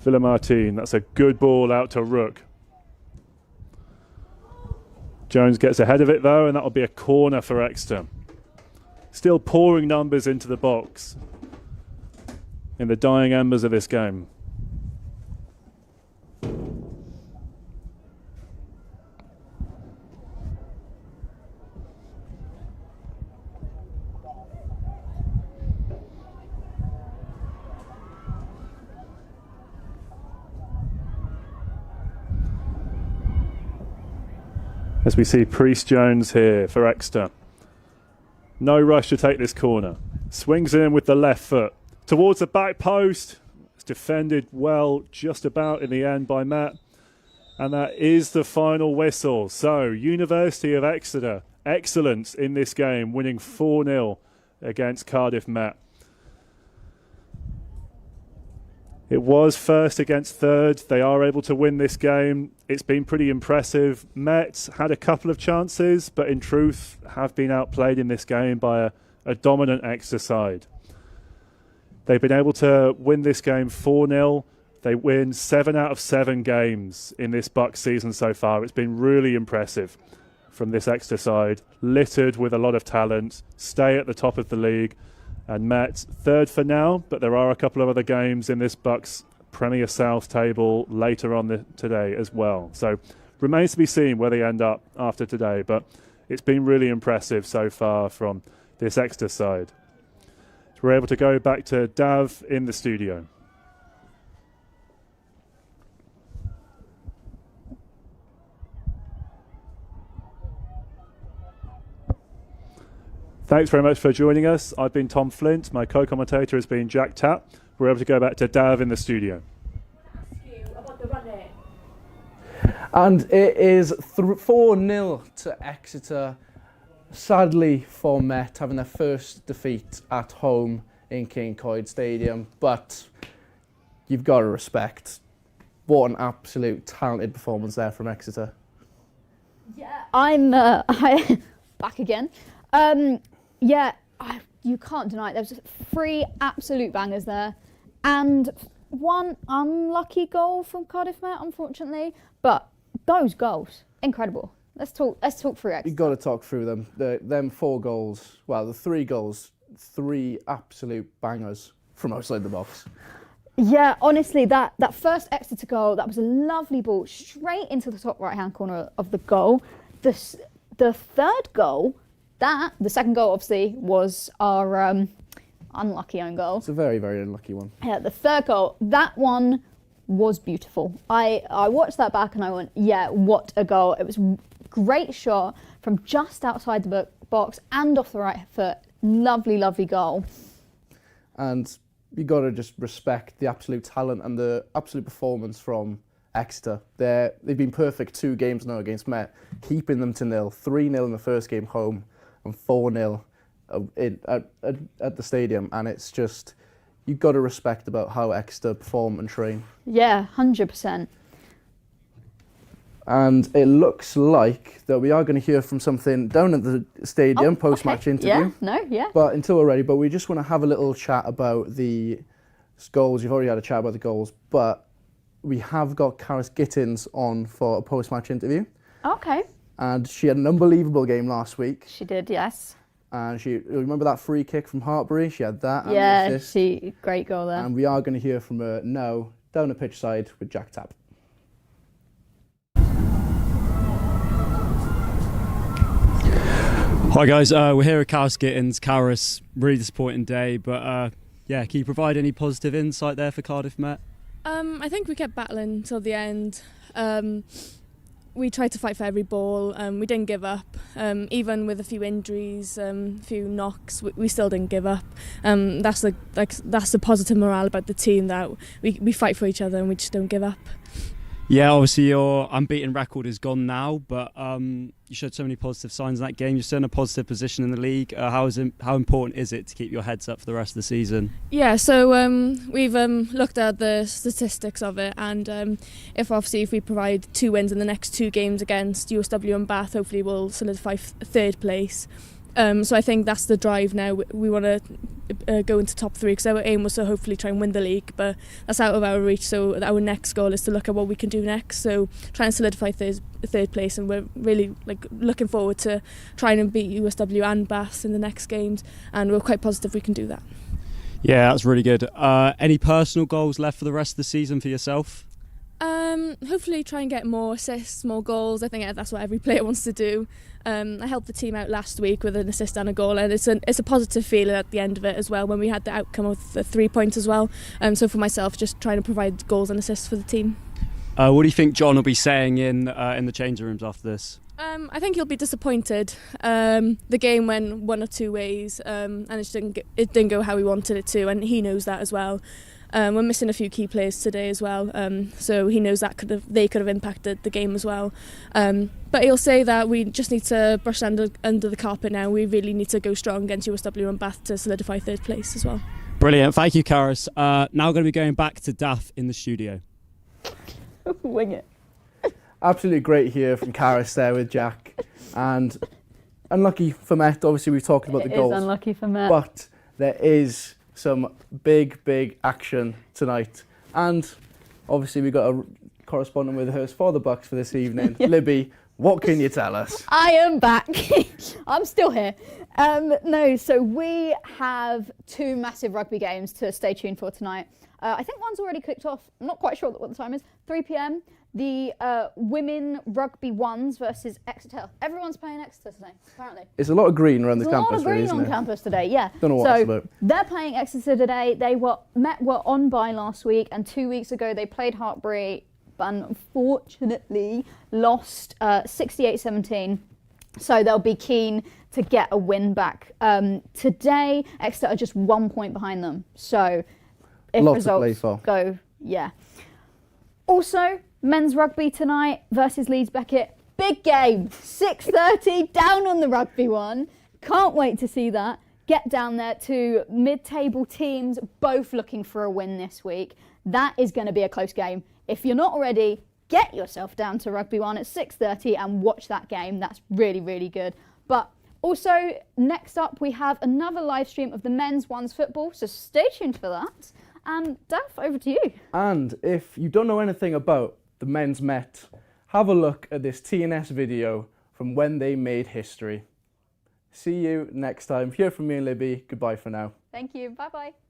Villamartin, that's a good ball out to Rook. Jones gets ahead of it though, and that'll be a corner for Exeter. Still pouring numbers into the box in the dying embers of this game. As we see Priest Jones here for Exeter. No rush to take this corner. Swings in with the left foot. Towards the back post. It's defended well just about in the end by Matt. And that is the final whistle. So, University of Exeter, excellence in this game, winning 4-0 against Cardiff Met. It was first against third. They are able to win this game. It's been pretty impressive. Met had a couple of chances, but in truth have been outplayed in this game by a dominant Exeter side. They've been able to win this game 4-0. They win 7 out of 7 games in this BUCS season so far. It's been really impressive from this Exeter side, littered with a lot of talent, stay at the top of the league, and Met third for now, but there are a couple of other games in this BUCS Premier South table later on today as well. So remains to be seen where they end up after today, but it's been really impressive so far from this Exeter side. So we're able to go back to Dav in the studio. Thanks very much for joining us. I've been Tom Flint. My co-commentator has been Jack Tapp. We're able to go back to Dav in the studio. And it is 4-0 to Exeter. Sadly for Met, having their first defeat at home in King Coyd Stadium. But you've got to respect what an absolute talented performance there from Exeter. Yeah, I'm back again. You can't deny it. There was 3 absolute bangers there, and 1 unlucky goal from Cardiff Met, unfortunately. But those goals, incredible. Let's talk through Exeter. You've got to talk through them. Them 4 goals, well, the 3 goals, 3 absolute bangers from outside the box. Yeah, honestly, that first Exeter goal, that was a lovely ball straight into the top right-hand corner of the goal. The third goal, the second goal obviously was our unlucky own goal. It's a very, very unlucky one. Yeah, the third goal, that one was beautiful. I watched that back and I went, yeah, what a goal. It was a great shot from just outside the box and off the right foot. Lovely, lovely goal. And you got to just respect the absolute talent and the absolute performance from Exeter. They've been perfect 2 games now against Met, keeping them to 0, 3-0 in the first game home and 4-0 at the stadium. And it's just, you've got to respect about how Exeter perform and train. Yeah, 100%. And it looks like that we are going to hear from something down at the stadium post-match interview. But until we're ready, but we just want to have a little chat about the goals. You've already had a chat about the goals, but we have got Karis Gittins on for a post-match interview. Okay. And she had an unbelievable game last week. She did, yes. And remember that free kick from Hartbury? She had that. Yeah, great goal there. And we are going to hear from her now down the pitch side with Jack Tapp. Hi guys, we're here at Karis Gittins. Karis, really disappointing day, but can you provide any positive insight there for Cardiff Met? I think we kept battling till the end. We tried to fight for every ball. We didn't give up. Even with a few injuries, a few knocks, we still didn't give up. That's the positive morale about the team, that we fight for each other and we just don't give up. Yeah, obviously your unbeaten record is gone now, but you showed so many positive signs in that game. You're still in a positive position in the league. How important is it to keep your heads up for the rest of the season? Yeah, so we've looked at the statistics of it, and if we provide 2 wins in the next 2 games against USW and Bath, hopefully we'll solidify 3rd place. So I think that's the drive now. We want to go into top 3, because our aim was to hopefully try and win the league, but that's out of our reach. So our next goal is to look at what we can do next. So try and solidify 3rd place, and we're really looking forward to trying and beat USW and Bath in the next games, and we're quite positive we can do that. Yeah, that's really good. Any personal goals left for the rest of the season for yourself? Hopefully try and get more assists, more goals. I think that's what every player wants to do. I helped the team out last week with an assist and a goal, and it's a positive feeling at the end of it as well, when we had the outcome of the 3 points as well. So for myself, just trying to provide goals and assists for the team. What do you think John will be saying in the changing rooms after this? I think he'll be disappointed. The game went 1 or 2 ways, and it didn't go how he wanted it to, and he knows that as well. We're missing a few key players today as well, so he knows that they could have impacted the game as well. But he'll say that we just need to brush under the carpet now. We really need to go strong against USW and Bath to solidify third place as well. Brilliant, thank you, Karis. Now we're going to be going back to Daff in the studio. Wing it. Absolutely great here from Karis there with Jack. And unlucky for Met, obviously we've talked about the goals. It is unlucky for Met. But there is some big action tonight. And obviously we've got a correspondent with us for the BUCS for this evening. Libby, what can you tell us? I am back. I'm still here. No, so we have 2 massive rugby games to stay tuned for tonight. I think one's already kicked off. I'm not quite sure what the time is. 3 p.m. The women rugby ones versus Exeter. Everyone's playing Exeter today, apparently. It's a lot of green around the campus, a lot of green on campus today, yeah. Don't know what that's about. They're playing Exeter today. Met were on bye last week, and 2 weeks ago they played Hartbury, but unfortunately lost 68-17. So they'll be keen to get a win back. Today, Exeter are just 1 point behind them. So if results go, yeah. Also, men's rugby tonight versus Leeds Beckett. Big game, 6:30, down on the rugby one. Can't wait to see that. Get down there to mid-table teams, both looking for a win this week. That is going to be a close game. If you're not already, get yourself down to rugby one at 6:30 and watch that game. That's really good. But also, next up, we have another live stream of the men's ones football, so stay tuned for that. And Daff, over to you. And if you don't know anything about the men's Met, have a look at this TNS video from when they made history. See you next time. Hear from me and Libby. Goodbye for now. Thank you. Bye-bye.